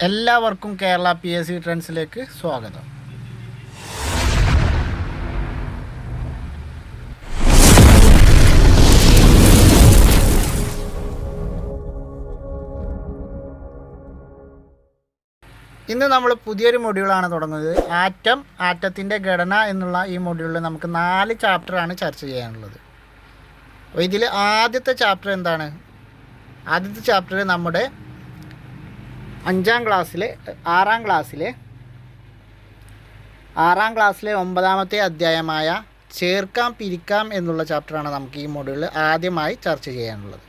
എല്ലാവർക്കും കേരള PSC ട്രെൻഡ്സിലേക്ക് സ്വാഗതം. ഇന്ന് നമ്മൾ പുതിയൊരു മൊഡ്യൂളാണ് തുടങ്ങുന്നത്. ആറ്റത്തിൻ്റെ ഘടന എന്നുള്ള ഈ മൊഡ്യൂളിൽ നമുക്ക് 4 ചാപ്റ്ററാണ് ചർച്ച ചെയ്യാനുള്ളത്. അപ്പോൾ ഇതിൽ ആദ്യത്തെ ചാപ്റ്റർ എന്താണ്? ആദ്യത്തെ ചാപ്റ്റർ നമ്മുടെ 6ാം ക്ലാസ്സിലെ 9ാമത്തെ അധ്യായമായ ചേർക്കാം പിരിക്കാം എന്നുള്ള ചാപ്റ്ററാണ് നമുക്ക് ഈ മൊഡ്യൂളിൽ ആദ്യമായി ചർച്ച ചെയ്യാനുള്ളത്.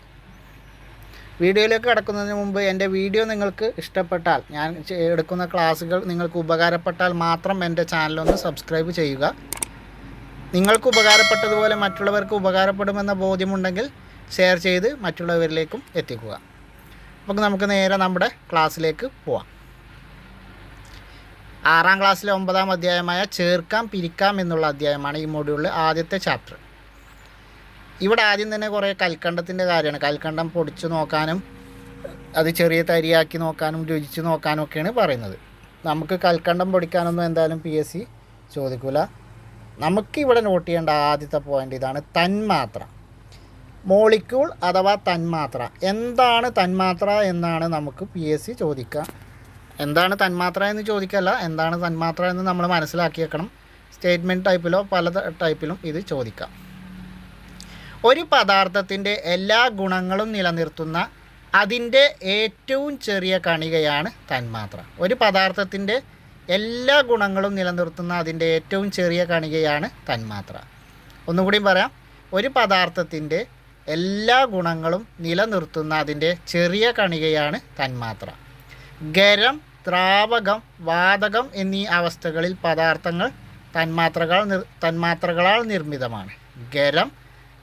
വീഡിയോയിലേക്ക് കടക്കുന്നതിന് മുമ്പ് എൻ്റെ വീഡിയോ നിങ്ങൾക്ക് ഇഷ്ടപ്പെട്ടാൽ, ഞാൻ എടുക്കുന്ന ക്ലാസ്സുകൾ നിങ്ങൾക്ക് ഉപകാരപ്പെട്ടാൽ മാത്രം എൻ്റെ ചാനലൊന്ന് സബ്സ്ക്രൈബ് ചെയ്യുക. നിങ്ങൾക്ക് ഉപകാരപ്പെട്ടതുപോലെ മറ്റുള്ളവർക്ക് ഉപകാരപ്പെടുമെന്ന ബോധ്യമുണ്ടെങ്കിൽ ഷെയർ ചെയ്ത് മറ്റുള്ളവരിലേക്കും എത്തിക്കുക. അപ്പോൾ നമുക്ക് നേരെ നമ്മുടെ ക്ലാസ്സിലേക്ക് പോവാം. 6ാം ക്ലാസ്സിലെ 9ാം അധ്യായമായ ചേർക്കാം പിരിക്കാം എന്നുള്ള അധ്യായമാണ് ഈ മൊഡ്യൂളിൽ ആദ്യത്തെ ചാപ്റ്റർ. ഇവിടെ ആദ്യം തന്നെ കുറേ കൽക്കണ്ടത്തിൻ്റെ കാര്യമാണ്. കൽക്കണ്ടം പൊടിച്ച് നോക്കാനും അത് ചെറിയ തരിയാക്കി നോക്കാനും രുചിച്ച് നോക്കാനും ഒക്കെയാണ് പറയുന്നത്. നമുക്ക് കൽക്കണ്ടം പൊടിക്കാനൊന്നും എന്തായാലും PSC ചോദിക്കില്ല. നമുക്കിവിടെ നോട്ട് ചെയ്യേണ്ട ആദ്യത്തെ പോയിൻ്റ് ഇതാണ്: തന്മാത്ര. മോളിക്യൂൾ അഥവാ തന്മാത്ര. എന്താണ് തന്മാത്ര എന്നാണ് നമുക്ക് PSC ചോദിക്കുക. എന്താണ് തന്മാത്ര എന്ന് ചോദിക്കല്ല, എന്താണ് തന്മാത്ര എന്ന് നമ്മൾ മനസ്സിലാക്കി വെക്കണം. സ്റ്റേറ്റ്മെൻറ്റ് ടൈപ്പിലോ പല ടൈപ്പിലും ഇത് ചോദിക്കാം. ഒരു പദാർത്ഥത്തിൻ്റെ എല്ലാ ഗുണങ്ങളും നിലനിർത്തുന്ന അതിൻ്റെ ഏറ്റവും ചെറിയ കണികയാണ് തന്മാത്ര. ഒരു പദാർത്ഥത്തിൻ്റെ എല്ലാ ഗുണങ്ങളും നിലനിർത്തുന്ന അതിൻ്റെ ഏറ്റവും ചെറിയ കണികയാണ് തന്മാത്ര. ഒന്നുകൂടി പറയാം: ഒരു പദാർത്ഥത്തിൻ്റെ എല്ലാ ഗുണങ്ങളും നിലനിർത്തുന്ന അതിൻ്റെ ചെറിയ കണികയാണ് തന്മാത്ര. ഖരം, ദ്രാവകം, വാതകം എന്നീ അവസ്ഥകളിൽ പദാർത്ഥങ്ങൾ തന്മാത്രകളാൽ നിർമ്മിതമാണ്. ഖരം,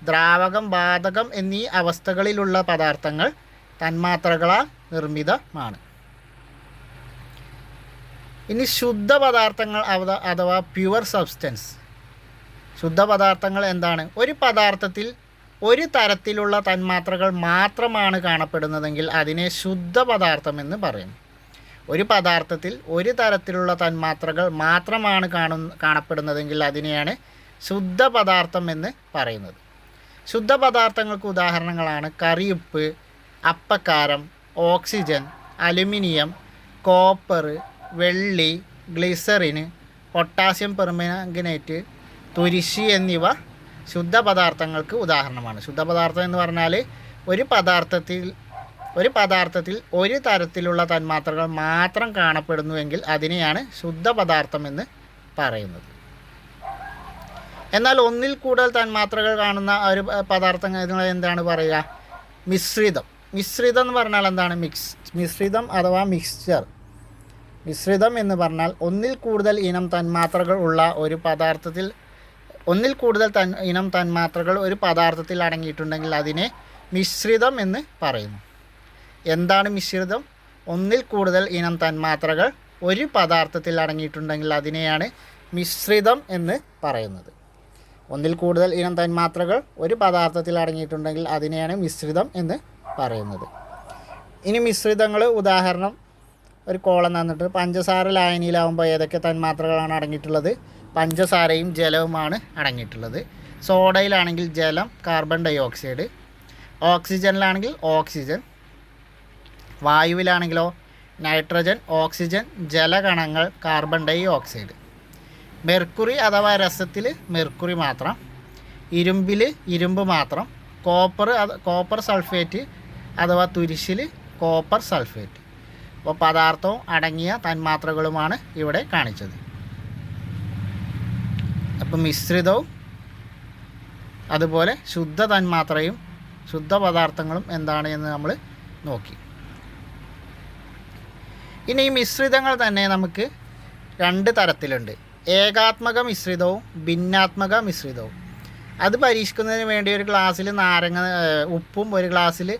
ദ്രാവകം, വാതകം എന്നീ അവസ്ഥകളിലുള്ള പദാർത്ഥങ്ങൾ തന്മാത്രകളാൽ നിർമ്മിതമാണ്. ഇനി ശുദ്ധ പദാർത്ഥങ്ങൾ അഥവാ പ്യുവർ സബ്സ്റ്റൻസ്. ശുദ്ധ പദാർത്ഥങ്ങൾ എന്താണ്? ഒരു പദാർത്ഥത്തിൽ ഒരു തരത്തിലുള്ള തന്മാത്രകൾ മാത്രമാണ് കാണപ്പെടുന്നതെങ്കിൽ അതിനെ ശുദ്ധ പദാർത്ഥമെന്ന് പറയും. ഒരു പദാർത്ഥത്തിൽ ഒരു തരത്തിലുള്ള തന്മാത്രകൾ മാത്രമാണ് കാണപ്പെടുന്നതെങ്കിൽ അതിനെയാണ് ശുദ്ധ പദാർത്ഥം എന്ന് പറയുന്നത്. ശുദ്ധ പദാർത്ഥങ്ങൾക്ക് ഉദാഹരണങ്ങളാണ് കറിയുപ്പ്, അപ്പക്കാരം, ഓക്സിജൻ, അലുമിനിയം, കോപ്പർ, വെള്ളി, ഗ്ലിസറിന്, പൊട്ടാസ്യം പെർമാംഗനേറ്റ്, തുരിശി എന്നിവ ശുദ്ധ പദാർത്ഥങ്ങൾക്ക് ഉദാഹരണമാണ്. ശുദ്ധ പദാർത്ഥം എന്ന് പറഞ്ഞാൽ ഒരു പദാർത്ഥത്തിൽ ഒരു തരത്തിലുള്ള തന്മാത്രകൾ മാത്രം കാണപ്പെടുന്നുവെങ്കിൽ അതിനെയാണ് ശുദ്ധ പദാർത്ഥം എന്ന് പറയുന്നത്. എന്നാൽ ഒന്നിൽ കൂടുതൽ തന്മാത്രകൾ കാണുന്ന ഒരു പദാർത്ഥങ്ങൾ എന്താണ് പറയുക? മിശ്രിതം. മിശ്രിതം എന്ന് പറഞ്ഞാൽ എന്താണ്? മിശ്രിതം അഥവാ മിക്സ്ചർ. മിശ്രിതം എന്ന് പറഞ്ഞാൽ ഒന്നിൽ കൂടുതൽ ഇനം തന്മാത്രകൾ ഉള്ള ഒരു പദാർത്ഥത്തിൽ തന്മാത്രകൾ ഒരു പദാർത്ഥത്തിൽ അടങ്ങിയിട്ടുണ്ടെങ്കിൽ അതിനെ മിശ്രിതം എന്ന് പറയുന്നു. എന്താണ് മിശ്രിതം? ഒന്നിൽ കൂടുതൽ ഇനം തന്മാത്രകൾ ഒരു പദാർത്ഥത്തിൽ അടങ്ങിയിട്ടുണ്ടെങ്കിൽ അതിനെയാണ് മിശ്രിതം എന്ന് പറയുന്നത്. ഒന്നിൽ കൂടുതൽ ഇനം തന്മാത്രകൾ ഒരു പദാർത്ഥത്തിൽ അടങ്ങിയിട്ടുണ്ടെങ്കിൽ അതിനെയാണ് മിശ്രിതം എന്ന് പറയുന്നത്. ഇനി മിശ്രിതങ്ങൾ ഉദാഹരണം ഒരു കോളം തന്നിട്ട് പഞ്ചസാര ലായനിയിലാവുമ്പോൾ ഏതൊക്കെ തന്മാത്രകളാണ് അടങ്ങിയിട്ടുള്ളത്? പഞ്ചസാരയും ജലവുമാണ് അടങ്ങിയിട്ടുള്ളത്. സോഡയിലാണെങ്കിൽ ജലം, കാർബൺ ഡൈ ഓക്സൈഡ്. ഓക്സിജനിലാണെങ്കിൽ ഓക്സിജൻ. വായുവിലാണെങ്കിലോ നൈട്രജൻ, ഓക്സിജൻ, ജലകണങ്ങൾ, കാർബൺ ഡൈ ഓക്സൈഡ്. മെർക്കുറി അഥവാ രസത്തിൽ മെർക്കുറി മാത്രം. ഇരുമ്പിൽ ഇരുമ്പ് മാത്രം. കോപ്പർ സൾഫേറ്റ് അഥവാ തുരിശിൽ കോപ്പർ സൾഫേറ്റ്. അപ്പോൾ പദാർത്ഥവും അടങ്ങിയ തന്മാത്രകളുമാണ് ഇവിടെ കാണിച്ചത്. അപ്പോൾ മിശ്രിതവും അതുപോലെ ശുദ്ധ തന്മാത്രയും ശുദ്ധ പദാർത്ഥങ്ങളും എന്താണ് എന്ന് നമ്മൾ നോക്കി. ഇനി ഈ മിശ്രിതങ്ങൾ തന്നെ നമുക്ക് 2 തരത്തിലുണ്ട്: ഏകാത്മക മിശ്രിതവും ഭിന്നാത്മക മിശ്രിതവും. അത് പരീക്ഷിക്കുന്നതിന് വേണ്ടി ഒരു ഗ്ലാസ്സിൽ ഉപ്പും ഒരു ഗ്ലാസ്സിൽ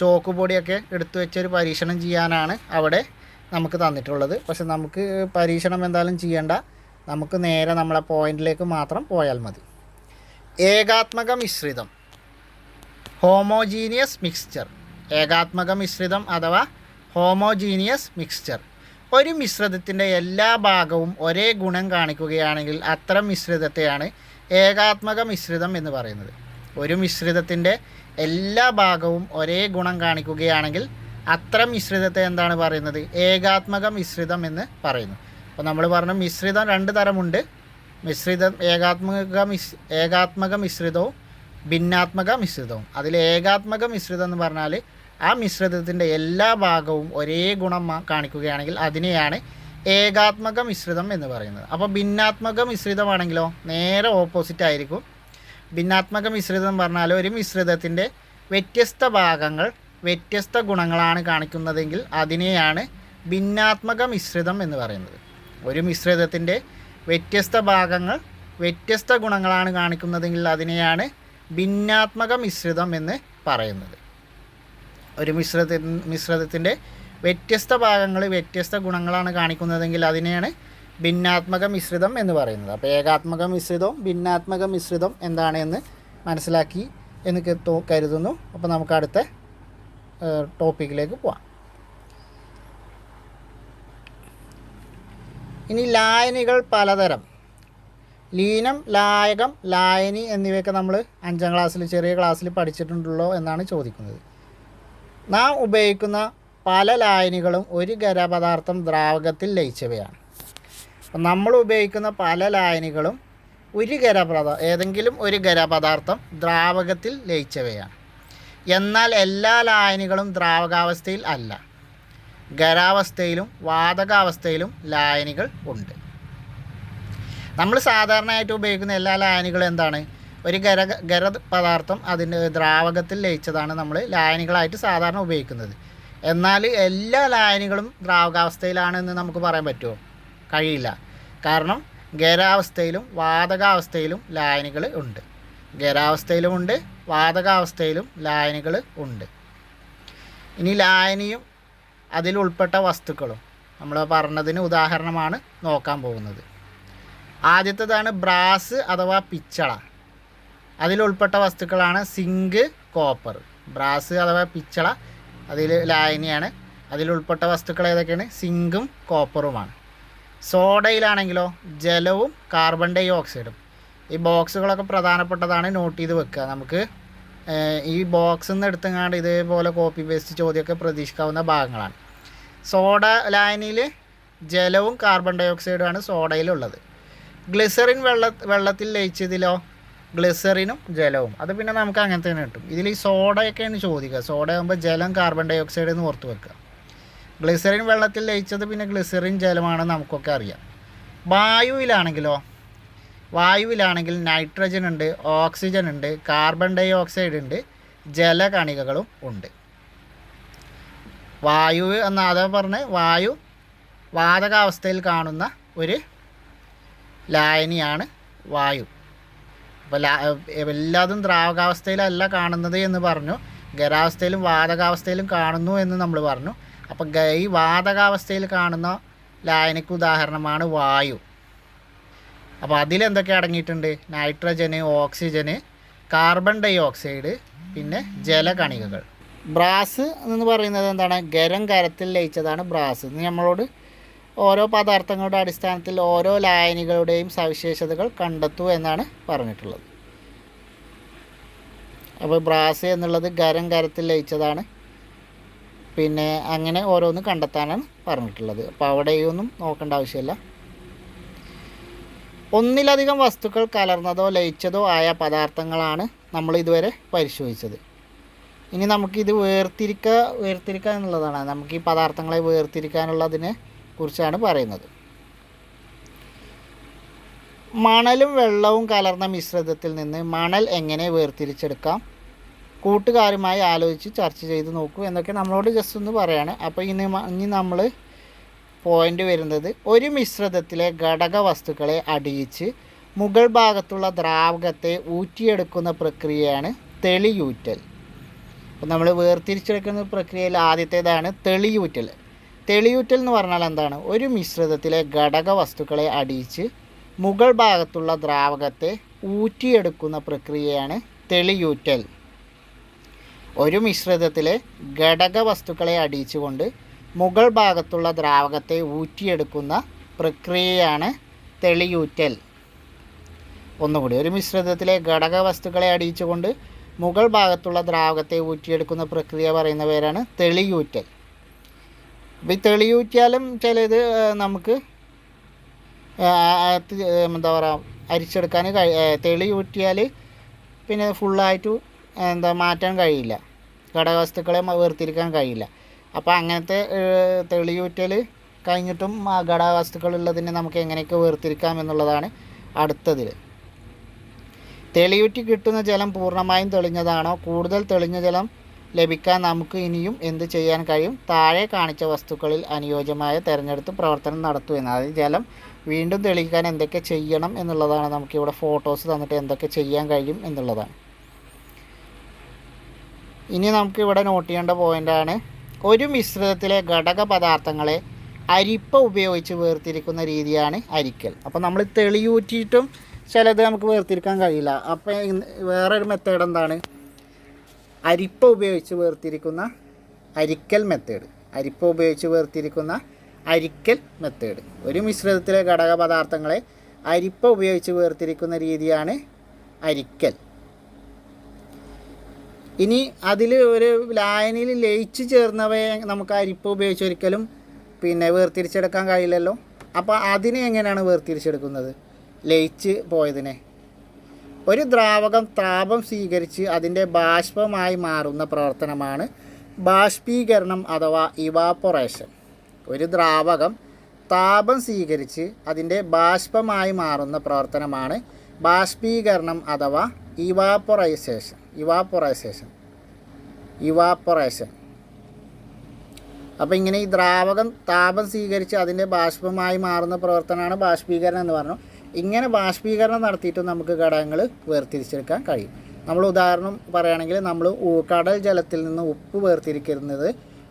ചോക്ക് പൊടിയൊക്കെ എടുത്തു വെച്ചൊരു പരീക്ഷണം ചെയ്യാനാണ് അവിടെ നമുക്ക് തന്നിട്ടുള്ളത്. പക്ഷെ നമുക്ക് പരീക്ഷണം എന്തായാലും ചെയ്യേണ്ട, നമുക്ക് നേരെ നമ്മളെ പോയിന്റിലേക്ക് മാത്രം പോയാൽ മതി. ഏകാത്മക മിശ്രിതം, ഹോമോജീനിയസ് മിക്സ്ചർ. ഏകാത്മക മിശ്രിതം അഥവാ ഹോമോജീനിയസ് മിക്സ്ചർ. ഒരു മിശ്രിതത്തിൻ്റെ എല്ലാ ഭാഗവും ഒരേ ഗുണം കാണിക്കുകയാണെങ്കിൽ അത്തരം മിശ്രിതത്തെയാണ് ഏകാത്മക മിശ്രിതം എന്ന് പറയുന്നത്. ഒരു മിശ്രിതത്തിൻ്റെ എല്ലാ ഭാഗവും ഒരേ ഗുണം കാണിക്കുകയാണെങ്കിൽ അത്തരം മിശ്രിതത്തെ എന്താണ് പറയുന്നത്? ഏകാത്മക മിശ്രിതം എന്ന് പറയുന്നു. അപ്പോൾ നമ്മൾ പറഞ്ഞു മിശ്രിതം രണ്ട് തരമുണ്ട്. മിശ്രിതം ഏകാത്മക മിശ്രിതവും ഭിന്നാത്മക മിശ്രിതവും. അതിൽ ഏകാത്മക മിശ്രിതം എന്ന് പറഞ്ഞാൽ ആ മിശ്രിതത്തിൻ്റെ എല്ലാ ഭാഗവും ഒരേ ഗുണം കാണിക്കുകയാണെങ്കിൽ അതിനെയാണ് ഏകാത്മക മിശ്രിതം എന്ന് പറയുന്നത്. അപ്പോൾ ഭിന്നാത്മക മിശ്രിതമാണെങ്കിലോ നേരെ ഓപ്പോസിറ്റ് ആയിരിക്കും. ഭിന്നാത്മക മിശ്രിതം എന്ന് പറഞ്ഞാൽ ഒരു മിശ്രിതത്തിൻ്റെ വ്യത്യസ്ത ഭാഗങ്ങൾ വ്യത്യസ്ത ഗുണങ്ങളാണ് കാണിക്കുന്നതെങ്കിൽ അതിനെയാണ് ഭിന്നാത്മക മിശ്രിതം എന്ന് പറയുന്നത്. ഒരു മിശ്രിതത്തിൻ്റെ വ്യത്യസ്ത ഭാഗങ്ങൾ വ്യത്യസ്ത ഗുണങ്ങളാണ് കാണിക്കുന്നതെങ്കിൽ അതിനെയാണ് ഭിന്നാത്മക മിശ്രിതം എന്ന് പറയുന്നത്. ഒരു മിശ്രിതത്തിൻ്റെ വ്യത്യസ്ത ഭാഗങ്ങൾ വ്യത്യസ്ത ഗുണങ്ങളാണ് കാണിക്കുന്നതെങ്കിൽ അതിനെയാണ് ഭിന്നാത്മക മിശ്രിതം എന്ന് പറയുന്നത്. അപ്പോൾ ഏകാത്മക മിശ്രിതവും ഭിന്നാത്മക മിശ്രിതം എന്താണ് എന്ന് മനസ്സിലാക്കി എന്ന് കരുതുന്നു. അപ്പോൾ നമുക്ക് അടുത്ത ടോപ്പിക്കിലേക്ക് പോവാം. ഇനി ലായനികൾ പലതരം. ലീനം, ലായകം, ലായനി എന്നിവയൊക്കെ നമ്മൾ 5ാം ക്ലാസ്സിൽ ചെറിയ ക്ലാസ്സിൽ പഠിച്ചിട്ടുണ്ടല്ലോ എന്നാണ് ചോദിക്കുന്നത്. നാം ഉപയോഗിക്കുന്ന പല ലായനികളും ഒരു ഖരപദാർത്ഥം ദ്രാവകത്തിൽ ലയിച്ചവയാണ്. അപ്പം നമ്മൾ ഉപയോഗിക്കുന്ന പല ലായനികളും ഏതെങ്കിലും ഒരു ഖരപദാർത്ഥം ദ്രാവകത്തിൽ ലയിച്ചവയാണ്. എന്നാൽ എല്ലാ ലായനികളും ദ്രാവകാവസ്ഥയിൽ അല്ല. ഖരാവസ്ഥയിലും വാതകാവസ്ഥയിലും ലായനികൾ ഉണ്ട്. നമ്മൾ സാധാരണയായിട്ട് ഉപയോഗിക്കുന്ന എല്ലാ ലായനികളും എന്താണ്? ഒരു ഖരപദാർത്ഥം അതിൻ്റെ ദ്രാവകത്തിൽ ലയിച്ചതാണ് നമ്മൾ ലായനികളായിട്ട് സാധാരണ ഉപയോഗിക്കുന്നത്. എന്നാൽ എല്ലാ ലായനികളും ദ്രാവകാവസ്ഥയിലാണെന്ന് നമുക്ക് പറയാൻ പറ്റുമോ? കഴിയില്ല. കാരണം ഖരാവസ്ഥയിലും വാതകാവസ്ഥയിലും ലായനികൾ ഉണ്ട്. ഖരാവസ്ഥയിലുമുണ്ട് വാതകാവസ്ഥയിലും ലായനികൾ ഉണ്ട്. ഇനി ലായനിയും അതിൽ ഉൾപ്പെട്ട വസ്തുക്കളും നമ്മൾ പറഞ്ഞതിന് ഉദാഹരണമാണ് നോക്കാൻ പോകുന്നത്. ആദ്യത്തേതാണ് ബ്രാസ് അഥവാ പിച്ചള. അതിലുൾപ്പെട്ട വസ്തുക്കളാണ് സിങ്ക്, കോപ്പർ. ബ്രാസ് അഥവാ പിച്ചള അതിൽ ലായനിയാണ്. അതിലുൾപ്പെട്ട വസ്തുക്കൾ ഏതൊക്കെയാണ്? സിങ്കും കോപ്പറുമാണ്. സോഡയിലാണെങ്കിലോ ജലവും കാർബൺ ഡൈ ഓക്സൈഡും. ഈ ബോക്സുകളൊക്കെ പ്രധാനപ്പെട്ടതാണ്, നോട്ട് ചെയ്ത് വെക്കുക. നമുക്ക് ഈ ബോക്സിൽ നിന്ന് എടുത്തങ്ങാണ്ട് ഇതേപോലെ കോപ്പി പേസ്റ്റ് ചോദ്യമൊക്കെ പ്രതീക്ഷിക്കാവുന്ന ഭാഗങ്ങളാണ്. സോഡ ലായനിയിൽ ജലവും കാർബൺ ഡൈ ഓക്സൈഡുമാണ് സോഡയിലുള്ളത്. ഗ്ലിസറിൻ വെള്ളത്തിൽ ലയിച്ചതിലോ ഗ്ലിസറിനും ജലവും. അത് പിന്നെ നമുക്ക് അങ്ങനെ തന്നെ കിട്ടും. ഇതിൽ ഈ സോഡയൊക്കെയാണ് ചോദിക്കുക. സോഡ ആകുമ്പോൾ ജലം കാർബൺ ഡൈ ഓക്സൈഡ് എന്ന് ഓർത്ത് വെക്കുക. ഗ്ലിസറിൻ വെള്ളത്തിൽ ലയിച്ചത് പിന്നെ ഗ്ലിസറിൻ ജലമാണെന്ന് നമുക്കൊക്കെ അറിയാം. വായുവിലാണെങ്കിൽ നൈട്രജൻ ഉണ്ട്, ഓക്സിജൻ ഉണ്ട്, കാർബൺ ഡൈ ഓക്സൈഡ് ഉണ്ട്, ജലകണികകളും ഉണ്ട്. വായു വാതകാവസ്ഥയിൽ കാണുന്ന ഒരു ലായനിയാണ് വായു. അപ്പോൾ എല്ലാതും ദ്രാവകാവസ്ഥയിലല്ല കാണുന്നത് എന്ന് പറഞ്ഞു. ഖരാവസ്ഥയിലും വാതകാവസ്ഥയിലും കാണുന്നു എന്ന് നമ്മൾ പറഞ്ഞു. അപ്പോൾ ഈ വാതകാവസ്ഥയിൽ കാണുന്ന ലായനിക്ക് ഉദാഹരണമാണ് വായു. അപ്പോൾ അതിലെന്തൊക്കെ അടങ്ങിയിട്ടുണ്ട്? നൈട്രജന്, ഓക്സിജന്, കാർബൺ ഡൈ ഓക്സൈഡ്, പിന്നെ ജലകണികകൾ. ബ്രാസ് എന്ന് പറയുന്നത് എന്താണ്? ഖരത്തിൽ ലയിച്ചതാണ് ബ്രാസ്. ഇത് നമ്മളോട് ഓരോ പദാർത്ഥങ്ങളുടെ അടിസ്ഥാനത്തിൽ ഓരോ ലായനികളുടെയും സവിശേഷതകൾ കണ്ടെത്തൂ എന്നാണ് പറഞ്ഞിട്ടുള്ളത്. അപ്പോൾ ബ്രാസ് എന്നുള്ളത് ഖരത്തിൽ ലയിച്ചതാണ്. പിന്നെ അങ്ങനെ ഓരോന്ന് കണ്ടെത്താനാണ് പറഞ്ഞിട്ടുള്ളത്. അപ്പോൾ അവിടെയൊന്നും നോക്കേണ്ട ആവശ്യമില്ല. ഒന്നിലധികം വസ്തുക്കൾ കലർന്നതോ ലയിച്ചതോ ആയ പദാർത്ഥങ്ങളാണ് നമ്മൾ ഇതുവരെ പരിശോധിച്ചത്. ഇനി നമുക്കിത് വേർതിരിക്കുക എന്നുള്ളതാണ്. നമുക്ക് ഈ പദാർത്ഥങ്ങളെ വേർതിരിക്കാനുള്ളതിനെ കുറിച്ചാണ് പറയുന്നത്. മണലും വെള്ളവും കലർന്ന മിശ്രിതത്തിൽ നിന്ന് മണൽ എങ്ങനെ വേർതിരിച്ചെടുക്കാം? കൂട്ടുകാരുമായി ആലോചിച്ച് ചർച്ച ചെയ്ത് നോക്കൂ എന്നൊക്കെ നമ്മളോട് ജസ്റ്റ് ഒന്ന് പറയാണ്. അപ്പോൾ ഇനി നമ്മൾ പോയിൻ്റ് വരുന്നത്, ഒരു മിശ്രിതത്തിലെ ഘടക വസ്തുക്കളെ അടിയിച്ച് മുകൾ ഭാഗത്തുള്ള ദ്രാവകത്തെ ഊറ്റിയെടുക്കുന്ന പ്രക്രിയയാണ് തെളിയൂറ്റൽ. അപ്പോൾ നമ്മൾ വേർതിരിച്ചെടുക്കുന്ന പ്രക്രിയയിൽ ആദ്യത്തേതാണ് തെളിയൂറ്റൽ. തെളിയൂറ്റൽ എന്ന് പറഞ്ഞാൽ എന്താണ്? ഒരു മിശ്രിതത്തിലെ ഘടക വസ്തുക്കളെ അടിയിച്ച് മുകൾ ഭാഗത്തുള്ള ദ്രാവകത്തെ ഊറ്റിയെടുക്കുന്ന പ്രക്രിയയാണ് തെളിയൂറ്റൽ. ഒരു മിശ്രിതത്തിലെ ഘടക വസ്തുക്കളെ അടിയിച്ചുകൊണ്ട് മുകൾ ഭാഗത്തുള്ള ദ്രാവകത്തെ ഊറ്റിയെടുക്കുന്ന പ്രക്രിയയാണ് തെളിയൂറ്റൽ. ഒന്നുകൂടി, ഒരു മിശ്രിതത്തിലെ ഘടക വസ്തുക്കളെ അടിയിച്ചുകൊണ്ട് മുകൾ ഭാഗത്തുള്ള ദ്രാവകത്തെ ഊറ്റിയെടുക്കുന്ന പ്രക്രിയ പറയുന്ന പേരാണ് തെളിയൂറ്റൽ. അപ്പോൾ ഈ തെളിയൂറ്റിയാലും ചിലത് നമുക്ക് എന്താ പറയുക അരിച്ചെടുക്കാൻ തെളിയൂറ്റിയാൽ പിന്നെ ഫുള്ളായിട്ട് മാറ്റാൻ കഴിയില്ല, ഘടകവസ്തുക്കളെ വേർതിരിക്കാൻ കഴിയില്ല. അപ്പോൾ അങ്ങനത്തെ തെളിയൂറ്റൽ കഴിഞ്ഞിട്ടും ഘടകവസ്തുക്കളുള്ളതിനെ നമുക്ക് എങ്ങനെയൊക്കെ വേർതിരിക്കാം എന്നുള്ളതാണ് അടുത്തതിൽ. തെളിയൂറ്റി കിട്ടുന്ന ജലം പൂർണ്ണമായും തെളിഞ്ഞതാണോ? കൂടുതൽ തെളിഞ്ഞ ജലം ലഭിക്കാൻ നമുക്ക് ഇനിയും എന്ത് ചെയ്യാൻ കഴിയും? താഴെ കാണിച്ച വസ്തുക്കളിൽ അനുയോജ്യമായ തിരഞ്ഞെടുത്ത് പ്രവർത്തനം നടത്തുമെന്ന്. അതായത് ജലം വീണ്ടും തെളിയിക്കാൻ എന്തൊക്കെ ചെയ്യണം എന്നുള്ളതാണ്. നമുക്കിവിടെ ഫോട്ടോസ് തന്നിട്ട് എന്തൊക്കെ ചെയ്യാൻ കഴിയും എന്നുള്ളതാണ്. ഇനി നമുക്കിവിടെ നോട്ട് ചെയ്യേണ്ട പോയിൻ്റാണ്, ഒരു മിശ്രിതത്തിലെ ഘടക പദാർത്ഥങ്ങളെ അരിപ്പ ഉപയോഗിച്ച് വേർതിരിക്കുന്ന രീതിയാണ് അരിക്കൽ. അപ്പോൾ നമ്മൾ തെളിയൂറ്റിയിട്ടും ചിലത് നമുക്ക് വേർതിരിക്കാൻ കഴിയില്ല. അപ്പോൾ വേറൊരു മെത്തേഡ് എന്താണ്? അരിപ്പ ഉപയോഗിച്ച് വേർതിരിക്കുന്ന അരിക്കൽ മെത്തേഡ്. അരിപ്പ ഉപയോഗിച്ച് വേർതിരിക്കുന്ന അരിക്കൽ മെത്തേഡ്. ഒരു മിശ്രിതത്തിലെ ഘടക പദാർത്ഥങ്ങളെ അരിപ്പ ഉപയോഗിച്ച് വേർതിരിക്കുന്ന രീതിയാണ് അരിക്കൽ. ഇനി അതിൽ ഒരു ലായനിയിൽ ലയിച്ച് ചേർന്നവയെ നമുക്ക് അരിപ്പ ഉപയോഗിച്ച് ഒരിക്കലും വേർതിരിച്ചെടുക്കാൻ കഴിയില്ലല്ലോ. അപ്പോൾ അതിനെ എങ്ങനെയാണ് വേർതിരിച്ചെടുക്കുന്നത്? ലയിച്ച് പോയതിനെ. ഒരു ദ്രാവകം താപം സ്വീകരിച്ച് അതിൻ്റെ ബാഷ്പമായി മാറുന്ന പ്രവർത്തനമാണ് ബാഷ്പീകരണം അഥവാ ഇവാപ്പൊറേഷൻ. ഒരു ദ്രാവകം താപം സ്വീകരിച്ച് അതിൻ്റെ ബാഷ്പമായി മാറുന്ന പ്രവർത്തനമാണ് ബാഷ്പീകരണം അഥവാ ഇവാപ്പൊറേഷൻ. അപ്പോൾ ഇങ്ങനെ ഈ ദ്രാവകം താപം സ്വീകരിച്ച് അതിൻ്റെ ബാഷ്പമായി മാറുന്ന പ്രവർത്തനമാണ് ബാഷ്പീകരണം എന്ന് പറഞ്ഞു. ഇങ്ങനെ ബാഷ്പീകരണം നടത്തിയിട്ട് നമുക്ക് ഘടകങ്ങൾ വേർതിരിച്ചെടുക്കാൻ കഴിയും. നമ്മൾ ഉദാഹരണം പറയുകയാണെങ്കിൽ നമ്മൾ കടൽ ജലത്തിൽ നിന്ന് ഉപ്പ് വേർതിരിക്കുന്നത്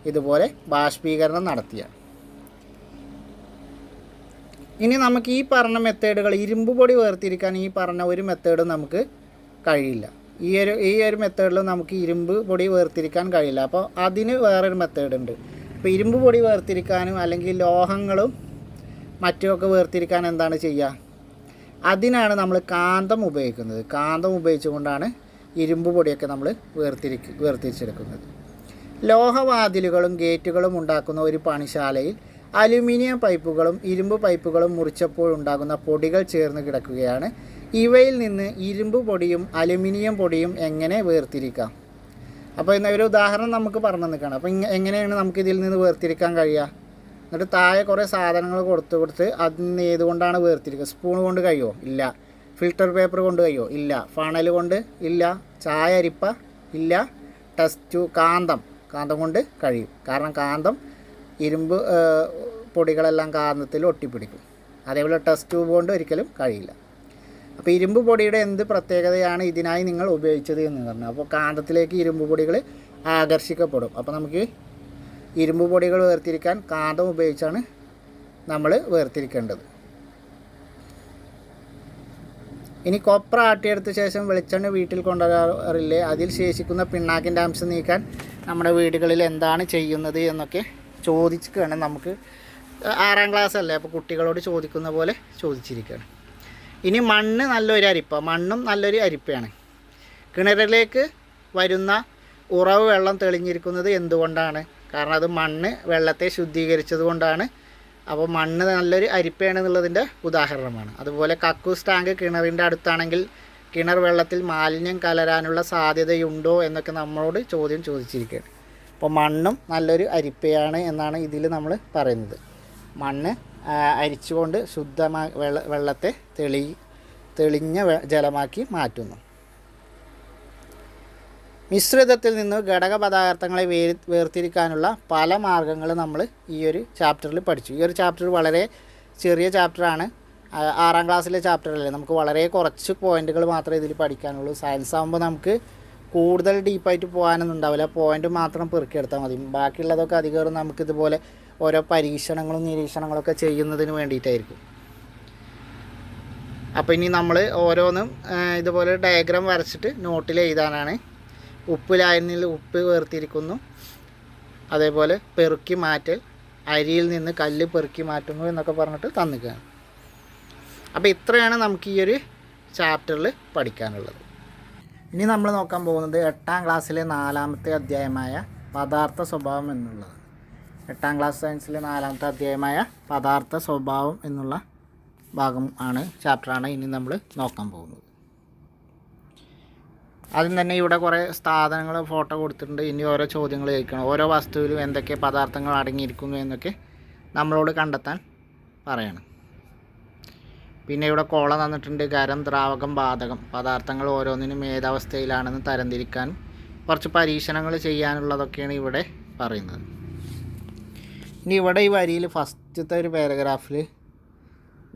ഇതുപോലെ ബാഷ്പീകരണം നടത്തിയാണ്. ഇനി നമുക്ക് ഈ പറഞ്ഞ മെത്തേഡുകൾ, ഇരുമ്പ് പൊടി വേർതിരിക്കാൻ ഈ പറഞ്ഞ ഒരു മെത്തേഡും നമുക്ക് കഴിയില്ല. ഈ ഒരു മെത്തേഡിൽ നമുക്ക് ഇരുമ്പ് പൊടി വേർതിരിക്കാൻ കഴിയില്ല. അപ്പോൾ അതിന് വേറൊരു മെത്തേഡുണ്ട്. അപ്പോൾ ഇരുമ്പ് പൊടി വേർതിരിക്കാനും അല്ലെങ്കിൽ ലോഹങ്ങളും മറ്റുമൊക്കെ വേർതിരിക്കാൻ എന്താണ് ചെയ്യുക? അതിനാണ് നമ്മൾ കാന്തം ഉപയോഗിക്കുന്നത്. കാന്തം ഉപയോഗിച്ചുകൊണ്ടാണ് ഇരുമ്പ് പൊടിയൊക്കെ നമ്മൾ വേർതിരിച്ചെടുക്കുന്നത്. ലോഹവാതിലുകളും ഗേറ്റുകളും ഉണ്ടാക്കുന്ന ഒരു പണിശാലയിൽ അലുമിനിയം പൈപ്പുകളും ഇരുമ്പ് പൈപ്പുകളും മുറിച്ചപ്പോൾ ഉണ്ടാകുന്ന പൊടികൾ ചേർന്ന് കിടക്കുകയാണ്. ഇവയിൽ നിന്ന് ഇരുമ്പ് പൊടിയും അലുമിനിയം പൊടിയും എങ്ങനെ വേർതിരിക്കാം? അപ്പോൾ ഒരു ഉദാഹരണം നമുക്ക് പറഞ്ഞു നിൽക്കണം. അപ്പോൾ എങ്ങനെയാണ് നമുക്ക് ഇതിൽ നിന്ന് വേർതിരിക്കാൻ കഴിയുക? എന്നിട്ട് താഴെ കുറേ സാധനങ്ങൾ കൊടുത്ത് അതിന് ഏതുകൊണ്ടാണ് വേർതിരിക്കുക? സ്പൂൺ കൊണ്ട് കഴിയുമോ? ഇല്ല. ഫിൽറ്റർ പേപ്പർ കൊണ്ട് കഴിയുമോ? ഇല്ല. ഫണൽ കൊണ്ട് ഇല്ല. ചായ അരിപ്പ ഇല്ല. കാന്തം കൊണ്ട് കഴിയും. കാരണം കാന്തം ഇരുമ്പ് പൊടികളെല്ലാം കാന്തത്തിൽ ഒട്ടിപ്പിടിക്കും. അതേപോലെ ടെസ്റ്റ് ട്യൂബ് കൊണ്ട് ഒരിക്കലും കഴിയില്ല. അപ്പോൾ ഇരുമ്പ് പൊടിയുടെ എന്ത് പ്രത്യേകതയാണ് ഇതിനായി നിങ്ങൾ ഉപയോഗിച്ചത് എന്ന് പറഞ്ഞു. അപ്പോൾ കാന്തത്തിലേക്ക് ഇരുമ്പ് പൊടികൾ ആകർഷിക്കപ്പെടും. അപ്പോൾ നമുക്ക് ഇരുമ്പ് പൊടികൾ വേർതിരിക്കാൻ കാന്തം ഉപയോഗിച്ചാണ് നമ്മൾ വേർതിരിക്കേണ്ടത്. ഇനി കൊപ്ര ആട്ടിയെടുത്ത ശേഷം വെളിച്ചെണ്ണ വീട്ടിൽ കൊണ്ടുവരാറില്ലേ? അതിൽ ശേഷിക്കുന്ന പിണ്ണാക്കിൻ്റെ അംശം നീക്കാൻ നമ്മുടെ വീടുകളിൽ എന്താണ് ചെയ്യുന്നത് എന്നൊക്കെ ചോദിക്കുകയാണ്. നമുക്ക് 6ാം ക്ലാസ് അല്ലേ, അപ്പോൾ കുട്ടികളോട് ചോദിക്കുന്ന പോലെ ചോദിച്ചിരിക്കുകയാണ്. ഇനി മണ്ണ് മണ്ണും നല്ലൊരു അരിപ്പയാണ്. കിണറിലേക്ക് വരുന്ന ഉറവ് വെള്ളം തെളിഞ്ഞിരിക്കുന്നത് എന്തുകൊണ്ടാണ്? കാരണം അത് മണ്ണ് വെള്ളത്തെ ശുദ്ധീകരിച്ചത് കൊണ്ടാണ്. അപ്പോൾ മണ്ണ് നല്ലൊരു അരിപ്പയാണെന്നുള്ളതിൻ്റെ ഉദാഹരണമാണ്. അതുപോലെ കക്കൂസ് ടാങ്ക് കിണറിൻ്റെ അടുത്താണെങ്കിൽ കിണർ വെള്ളത്തിൽ മാലിന്യം കലരാനുള്ള സാധ്യതയുണ്ടോ എന്നൊക്കെ നമ്മളോട് ചോദ്യം ചോദിച്ചിരിക്കുകയാണ്. അപ്പോൾ മണ്ണും നല്ലൊരു അരിപ്പയാണ് എന്നാണ് ഇതിൽ നമ്മൾ പറയുന്നത്. മണ്ണ് അരിച്ചുകൊണ്ട് ശുദ്ധമായ വെള്ളത്തെ തെളിഞ്ഞ ജലമാക്കി മാറ്റുന്നു. മിശ്രിതത്തിൽ നിന്ന് ഘടക പദാർത്ഥങ്ങളെ വേർതിരിക്കാനുള്ള പല മാർഗ്ഗങ്ങൾ നമ്മൾ ഈ ഒരു ചാപ്റ്ററിൽ പഠിച്ചു. ഈ ഒരു ചാപ്റ്റർ വളരെ ചെറിയ ചാപ്റ്ററാണ്. 6ാം ക്ലാസ്സിലെ ചാപ്റ്ററല്ലേ, നമുക്ക് വളരെ കുറച്ച് പോയിൻറ്റുകൾ മാത്രമേ ഇതിൽ പഠിക്കാനുള്ളൂ. സയൻസ് ആകുമ്പോൾ നമുക്ക് കൂടുതൽ ഡീപ്പായിട്ട് പോകാനൊന്നും ഉണ്ടാവില്ല. പോയിൻ്റ് മാത്രം പെറുക്കിയെടുത്താൽ മതി. ബാക്കിയുള്ളതൊക്കെ അധികം നമുക്കിതുപോലെ ഓരോ പരീക്ഷണങ്ങളും നിരീക്ഷണങ്ങളൊക്കെ ചെയ്യുന്നതിന് വേണ്ടിയിട്ടായിരിക്കും. അപ്പോൾ ഇനി നമ്മൾ ഓരോന്നും ഇതുപോലെ ഡയഗ്രാം വരച്ചിട്ട് നോട്ടിൽ എഴുതാനാണ്. ഉപ്പ് ലായനിയിൽ ഉപ്പ് വേർതിരിക്കുന്നു, അതേപോലെ പെറുക്കി മാറ്റൽ, അരിയിൽ നിന്ന് കല്ല് പെറുക്കി മാറ്റുന്നു എന്നൊക്കെ പറഞ്ഞിട്ട് തന്നിക്കുകയാണ്. അപ്പോൾ ഇത്രയാണ് നമുക്ക് ഈ ഒരു ചാപ്റ്ററിൽ പഠിക്കാനുള്ളത്. ഇനി നമ്മൾ നോക്കാൻ പോകുന്നത് 8ാം ക്ലാസ്സിലെ 4ാമത്തെ അധ്യായമായ പദാർത്ഥ സ്വഭാവം എന്നുള്ളതാണ്. 8ാം ക്ലാസ് സയൻസിലെ 4ാമത്തെ അധ്യായമായ പദാർത്ഥ സ്വഭാവം എന്നുള്ള ചാപ്റ്ററാണ് ഇനി നമ്മൾ നോക്കാൻ പോകുന്നത്. ആദ്യം തന്നെ ഇവിടെ കുറേ സാധനങ്ങൾ ഫോട്ടോ കൊടുത്തിട്ടുണ്ട്. ഇനി ഓരോ ചോദ്യങ്ങൾ ചോദിക്കണം. ഓരോ വസ്തുവിലും എന്തൊക്കെ പദാർത്ഥങ്ങൾ അടങ്ങിയിരിക്കുന്നു എന്നൊക്കെ നമ്മളോട് കണ്ടെത്താൻ പറയണം. പിന്നെ ഇവിടെ കോള തന്നിട്ടുണ്ട്. ഖരം, ദ്രാവകം, വാതകം പദാർത്ഥങ്ങൾ ഓരോന്നിനും ഏതവസ്ഥയിലാണെന്ന് തരംതിരിക്കാനും കുറച്ച് പരീക്ഷണങ്ങൾ ചെയ്യാനുള്ളതൊക്കെയാണ് ഇവിടെ പറയുന്നത്. ഇനി ഇവിടെ ഈ വരിയിൽ ഫസ്റ്റത്തെ ഒരു പാരഗ്രാഫിൽ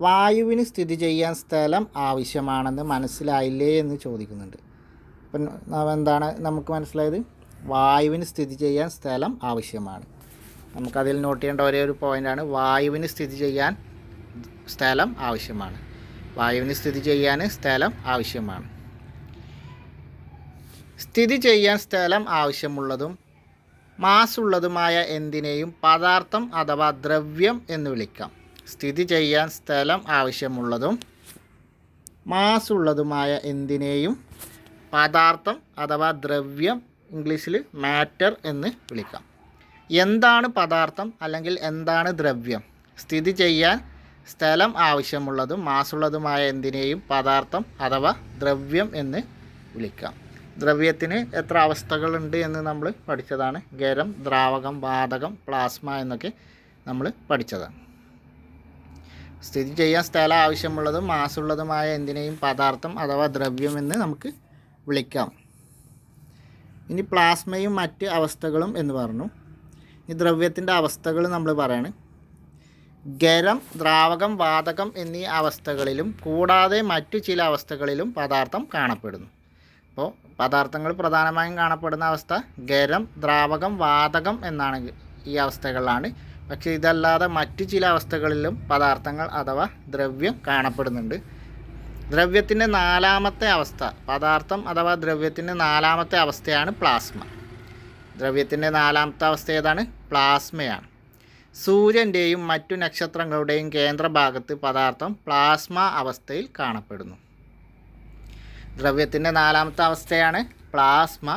വായുവിന് സ്ഥിതി ചെയ്യാൻ സ്ഥലം ആവശ്യമാണെന്ന് മനസ്സിലായില്ലേ എന്ന് ചോദിക്കുന്നുണ്ട്. അപ്പം എന്താണ് നമുക്ക് മനസ്സിലായത്? വായുവിന് സ്ഥിതി ചെയ്യാൻ സ്ഥലം ആവശ്യമാണ്. നമുക്കതിൽ നോട്ട് ചെയ്യേണ്ട ഒരേ ഒരു പോയിൻ്റാണ് വായുവിന് സ്ഥിതി ചെയ്യാൻ സ്ഥലം ആവശ്യമാണ്. വായുവിന് സ്ഥിതി ചെയ്യാൻ സ്ഥലം ആവശ്യമാണ്. സ്ഥിതി ചെയ്യാൻ സ്ഥലം ആവശ്യമുള്ളതും മാസുള്ളതുമായ എന്തിനേയും പദാർത്ഥം അഥവാ ദ്രവ്യം എന്ന് വിളിക്കാം. സ്ഥിതി ചെയ്യാൻ സ്ഥലം ആവശ്യമുള്ളതും മാസുള്ളതുമായ എന്തിനേയും പദാർത്ഥം അഥവാ ദ്രവ്യം, ഇംഗ്ലീഷിൽ മാറ്റർ എന്ന് വിളിക്കാം. എന്താണ് പദാർത്ഥം അല്ലെങ്കിൽ എന്താണ് ദ്രവ്യം? സ്ഥിതി ചെയ്യാൻ സ്ഥലം ആവശ്യമുള്ളതും മാസുള്ളതുമായ എന്തിനേയും പദാർത്ഥം അഥവാ ദ്രവ്യം എന്ന് വിളിക്കാം. ദ്രവ്യത്തിന് എത്ര അവസ്ഥകളുണ്ട് എന്ന് നമ്മൾ പഠിച്ചതാണ്. ഖരം, ദ്രാവകം, വാതകം, പ്ലാസ്മ എന്നൊക്കെ നമ്മൾ പഠിച്ചതാണ്. സ്ഥിതി ചെയ്യാൻ സ്ഥലം ആവശ്യമുള്ളതും മാസുള്ളതുമായ എന്തിനേയും പദാർത്ഥം അഥവാ ദ്രവ്യം എന്ന് നമുക്ക് വിളിക്കാം. ഇനി പ്ലാസ്മയും മറ്റ് അവസ്ഥകളും എന്ന് പറഞ്ഞു. ഈ ദ്രവ്യത്തിൻ്റെ അവസ്ഥകൾ നമ്മൾ പറയാണ്. ഖരം, ദ്രാവകം, വാതകം എന്നീ അവസ്ഥകളിലും കൂടാതെ മറ്റു ചില അവസ്ഥകളിലും പദാർത്ഥം കാണപ്പെടുന്നു. അപ്പോൾ പദാർത്ഥങ്ങൾ പ്രധാനമായും കാണപ്പെടുന്ന അവസ്ഥ ഖരം, ദ്രാവകം, വാതകം എന്നാണ് ഈ അവസ്ഥകളിലാണ്. പക്ഷേ ഇതല്ലാതെ മറ്റു ചില അവസ്ഥകളിലും പദാർത്ഥങ്ങൾ അഥവാ ദ്രവ്യം കാണപ്പെടുന്നുണ്ട്. ദ്രവ്യത്തിൻ്റെ 4ാമത്തെ അവസ്ഥ, പദാർത്ഥം അഥവാ ദ്രവ്യത്തിൻ്റെ 4ാമത്തെ അവസ്ഥയാണ് പ്ലാസ്മ. ദ്രവ്യത്തിൻ്റെ 4ാമത്തെ അവസ്ഥ ഏതാണ്? പ്ലാസ്മയാണ്. സൂര്യൻ്റെയും മറ്റു നക്ഷത്രങ്ങളുടെയും കേന്ദ്രഭാഗത്ത് പദാർത്ഥം പ്ലാസ്മ അവസ്ഥയിൽ കാണപ്പെടുന്നു. ദ്രവ്യത്തിൻ്റെ 4ാമത്തെ അവസ്ഥയാണ് പ്ലാസ്മ.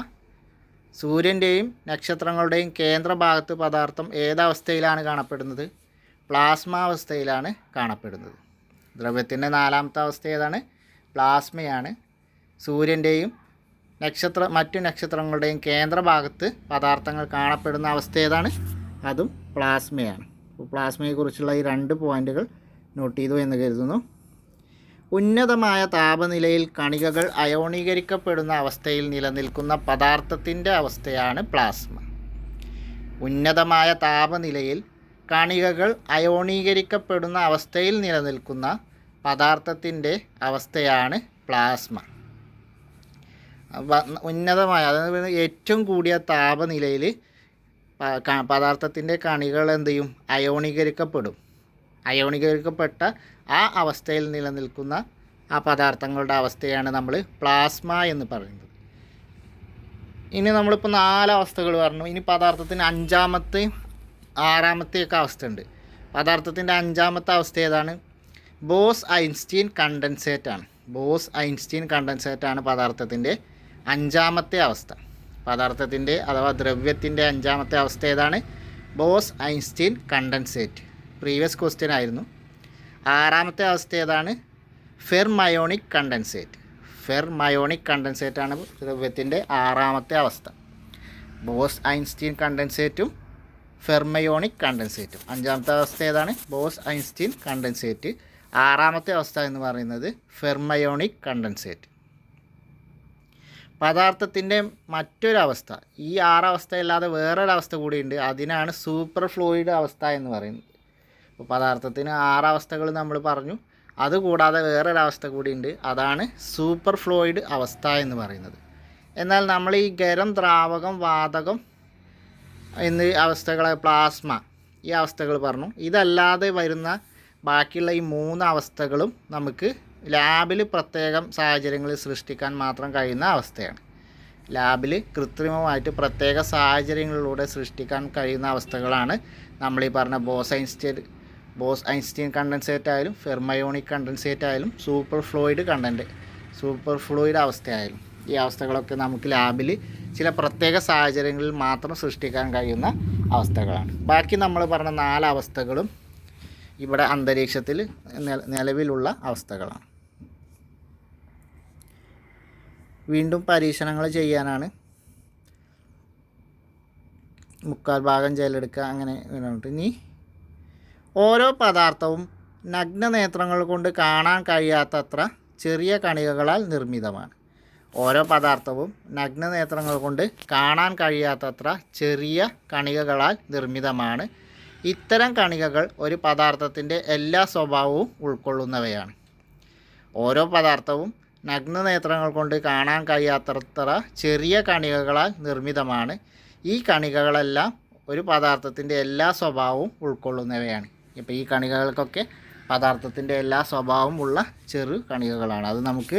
സൂര്യൻ്റെയും നക്ഷത്രങ്ങളുടെയും കേന്ദ്രഭാഗത്ത് പദാർത്ഥം ഏതവസ്ഥയിലാണ് കാണപ്പെടുന്നത്? പ്ലാസ്മ അവസ്ഥയിലാണ് കാണപ്പെടുന്നത്. ദ്രവ്യത്തിൻ്റെ 4ാമത്തെ അവസ്ഥ ഏതാണ്? പ്ലാസ്മയാണ്. സൂര്യൻ്റെയും മറ്റു നക്ഷത്രങ്ങളുടെയും കേന്ദ്രഭാഗത്ത് പദാർത്ഥങ്ങൾ കാണപ്പെടുന്ന അവസ്ഥ ഏതാണ്? അതും പ്ലാസ്മയാണ്. അപ്പോൾ പ്ലാസ്മയെക്കുറിച്ചുള്ള ഈ 2 പോയിൻ്റുകൾ നോട്ട് ചെയ്തു എന്ന് കരുതുന്നു. ഉന്നതമായ താപനിലയിൽ കണികകൾ അയോണീകരിക്കപ്പെടുന്ന അവസ്ഥയിൽ നിലനിൽക്കുന്ന പദാർത്ഥത്തിൻ്റെ അവസ്ഥയാണ് പ്ലാസ്മ. ഉന്നതമായ താപനിലയിൽ കണികകൾ അയോണീകരിക്കപ്പെടുന്ന അവസ്ഥയിൽ നിലനിൽക്കുന്ന പദാർത്ഥത്തിൻ്റെ അവസ്ഥയാണ് പ്ലാസ്മ. ഉന്നതമായ, അതായത് ഏറ്റവും കൂടിയ താപനിലയിൽ പദാർത്ഥത്തിൻ്റെ കണികൾ എന്ത് ചെയ്യും? അയോണീകരിക്കപ്പെടും. അയോണീകരിക്കപ്പെട്ട ആ അവസ്ഥയിൽ നിലനിൽക്കുന്ന ആ പദാർത്ഥങ്ങളുടെ അവസ്ഥയാണ് നമ്മൾ പ്ലാസ്മ എന്ന് പറയുന്നത്. ഇനി നമ്മളിപ്പോൾ 4 അവസ്ഥകൾ പറഞ്ഞു. ഇനി പദാർത്ഥത്തിന് 5ാമത്തെയും 6ാമത്തെയൊക്കെ അവസ്ഥയുണ്ട്. പദാർത്ഥത്തിൻ്റെ 5ാമത്തെ അവസ്ഥ ഏതാണ്? ബോസ്-ഐൻസ്റ്റീൻ കണ്ടൻസേറ്റ് ആണ്. ബോസ്-ഐൻസ്റ്റീൻ കണ്ടൻസേറ്റ് ആണ് പദാർത്ഥത്തിൻ്റെ 5ാമത്തെ അവസ്ഥ. പദാർത്ഥത്തിൻ്റെ അഥവാ ദ്രവ്യത്തിൻ്റെ 5ാമത്തെ അവസ്ഥ ഏതാണ്? Bose-Einstein condensate. പ്രീവിയസ് ക്വസ്റ്റ്യൻ ആയിരുന്നു. 6ാമത്തെ അവസ്ഥ ഏതാണ്? Fermionic condensate. ഫെർമയോണിക് കണ്ടൻസേറ്റ് ആണ് ദ്രവ്യത്തിൻ്റെ 6ാമത്തെ അവസ്ഥ. Bose-Einstein കണ്ടൻസേറ്റും fermionic കണ്ടൻസേറ്റും. 5ാമത്തെ അവസ്ഥ ഏതാണ്? Bose-Einstein condensate. 6ാമത്തെ അവസ്ഥ എന്ന് പറയുന്നത് ഫെർമയോണിക് കണ്ടൻസേറ്റ്. പദാർത്ഥത്തിൻ്റെ മറ്റൊരവസ്ഥ, ഈ 6 അവസ്ഥയല്ലാതെ വേറൊരവസ്ഥ കൂടിയുണ്ട്. അതിനാണ് സൂപ്പർ ഫ്ലൂയിഡ് അവസ്ഥ എന്ന് പറയുന്നത്. അപ്പോൾ പദാർത്ഥത്തിന് 6 അവസ്ഥകൾ നമ്മൾ പറഞ്ഞു. അതുകൂടാതെ വേറൊരവസ്ഥ കൂടിയുണ്ട്. അതാണ് സൂപ്പർ ഫ്ലൂയിഡ് അവസ്ഥ എന്ന് പറയുന്നത്. എന്നാൽ നമ്മൾ ഈ ഖരം, ദ്രാവകം, വാതകം എന്നീ അവസ്ഥകളെ, പ്ലാസ്മ, ഈ അവസ്ഥകൾ പറഞ്ഞു. ഇതല്ലാതെ വരുന്ന ബാക്കിയുള്ള ഈ 3 അവസ്ഥകളും നമുക്ക് ലാബിൽ പ്രത്യേകം സാഹചര്യങ്ങളിൽ സൃഷ്ടിക്കാൻ മാത്രം കഴിയുന്ന അവസ്ഥയാണ്. ലാബിൽ കൃത്രിമമായിട്ട് പ്രത്യേക സാഹചര്യങ്ങളിലൂടെ സൃഷ്ടിക്കാൻ കഴിയുന്ന അവസ്ഥകളാണ് നമ്മളീ പറഞ്ഞ ബോസ് ഐൻസ്റ്റീൻ കണ്ടൻസേറ്റ് ആയാലും ഫെർമയോണിക് കണ്ടൻസേറ്റ് ആയാലും സൂപ്പർ ഫ്ലൂയിഡ് അവസ്ഥയായാലും ഈ അവസ്ഥകളൊക്കെ നമുക്ക് ലാബിൽ ചില പ്രത്യേക സാഹചര്യങ്ങളിൽ മാത്രം സൃഷ്ടിക്കാൻ കഴിയുന്ന അവസ്ഥകളാണ്. ബാക്കി നമ്മൾ പറഞ്ഞ 4 അവസ്ഥകളും ഇവിടെ അന്തരീക്ഷത്തിൽ നിലവിലുള്ള അവസ്ഥകളാണ്. വീണ്ടും പരീക്ഷണങ്ങൾ ചെയ്യാനാണ്. 3/4 ഭാഗം ജലമെടുക്കുക, അങ്ങനെ വേണ്ടിട്ട്. ഇനി ഓരോ പദാർത്ഥവും നഗ്നനേത്രങ്ങൾ കൊണ്ട് കാണാൻ കഴിയാത്തത്ര ചെറിയ കണികകളാൽ നിർമ്മിതമാണ്. ഓരോ പദാർത്ഥവും നഗ്നനേത്രങ്ങൾ കൊണ്ട് കാണാൻ കഴിയാത്തത്ര ചെറിയ കണികകളാൽ നിർമ്മിതമാണ്. ഇത്തരം കണികകൾ ഒരു പദാർത്ഥത്തിൻ്റെ എല്ലാ സ്വഭാവവും ഉൾക്കൊള്ളുന്നവയാണ്. ഓരോ പദാർത്ഥവും നഗ്നനേത്രങ്ങൾ കൊണ്ട് കാണാൻ കഴിയാത്തത്ര ചെറിയ കണികകളാൽ നിർമ്മിതമാണ്. ഈ കണികകളെല്ലാം ഒരു പദാർത്ഥത്തിൻ്റെ എല്ലാ സ്വഭാവവും ഉൾക്കൊള്ളുന്നവയാണ്. ഇപ്പോൾ ഈ കണികകൾക്കൊക്കെ പദാർത്ഥത്തിൻ്റെ എല്ലാ സ്വഭാവവും ഉള്ള ചെറു കണികകളാണ്. അത് നമുക്ക്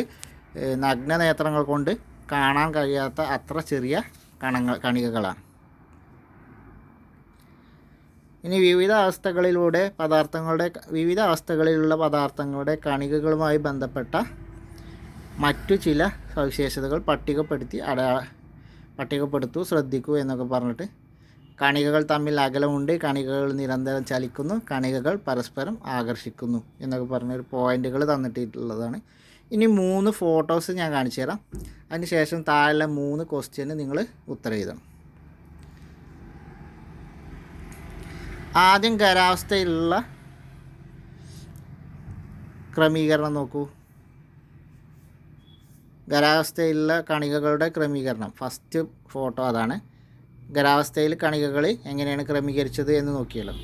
നഗ്നനേത്രങ്ങൾ കൊണ്ട് കാണാൻ കഴിയാത്ത അത്ര ചെറിയ കണികകളാണ്. ഇനി വിവിധ അവസ്ഥകളിലുള്ള പദാർത്ഥങ്ങളുടെ കണികകളുമായി ബന്ധപ്പെട്ട മറ്റു ചില സവിശേഷതകൾ പട്ടികപ്പെടുത്തു, ശ്രദ്ധിക്കൂ എന്നൊക്കെ പറഞ്ഞിട്ട്. കണികകൾ തമ്മിൽ അകലമുണ്ട്, കണികകൾ നിരന്തരം ചലിക്കുന്നു, കണികകൾ പരസ്പരം ആകർഷിക്കുന്നു എന്നൊക്കെ പറഞ്ഞൊരു പോയിൻ്റുകൾ തന്നിട്ടുള്ളതാണ്. ഇനി 3 ഫോട്ടോസ് ഞാൻ കാണിച്ചു തരാം. അതിന് ശേഷം താഴെ 3 ക്വസ്റ്റ്യന് നിങ്ങൾ ഉത്തരം എഴുതണം. ആദ്യം ഖരാവസ്ഥയിലുള്ള ക്രമീകരണം നോക്കൂ. ഖരാവസ്ഥയിലുള്ള കണികകളുടെ ക്രമീകരണം, ഫസ്റ്റ് ഫോട്ടോ അതാണ്. ഖരാവസ്ഥയിൽ കണികകൾ എങ്ങനെയാണ് ക്രമീകരിച്ചത് എന്ന് നോക്കിയല്ലോ.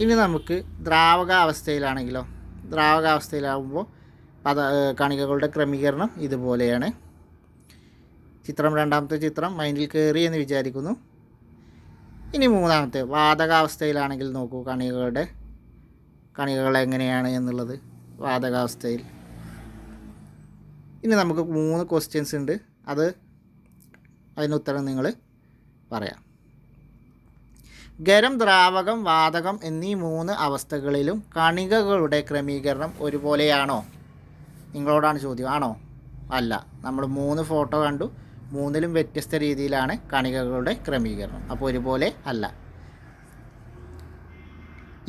ഇനി നമുക്ക് ദ്രാവകാവസ്ഥയിലാവുമ്പോൾ കണികകളുടെ ക്രമീകരണം ഇതുപോലെയാണ്. രണ്ടാമത്തെ ചിത്രം മൈൻഡിൽ കയറി എന്ന് വിചാരിക്കുന്നു. ഇനി മൂന്നാമത്തെ വാതകാവസ്ഥയിലാണെങ്കിൽ നോക്കൂ കണികകൾ എങ്ങനെയാണ് എന്നുള്ളത് വാതകാവസ്ഥയിൽ. ഇനി നമുക്ക് 3 ക്വസ്റ്റ്യൻസ് ഉണ്ട്, അതിനുത്തരം നിങ്ങൾ പറയാം. ഖരം, ദ്രാവകം, വാതകം എന്നീ 3 അവസ്ഥകളിലും കണികകളുടെ ക്രമീകരണം ഒരുപോലെയാണോ? നിങ്ങളോടാണ് ചോദ്യം. ആണോ? അല്ല. നമ്മൾ 3 ഫോട്ടോ കണ്ടു, 3ലും വ്യത്യസ്ത രീതിയിലാണ് കണികകളുടെ ക്രമീകരണം. അപ്പോൾ ഒരുപോലെ അല്ല.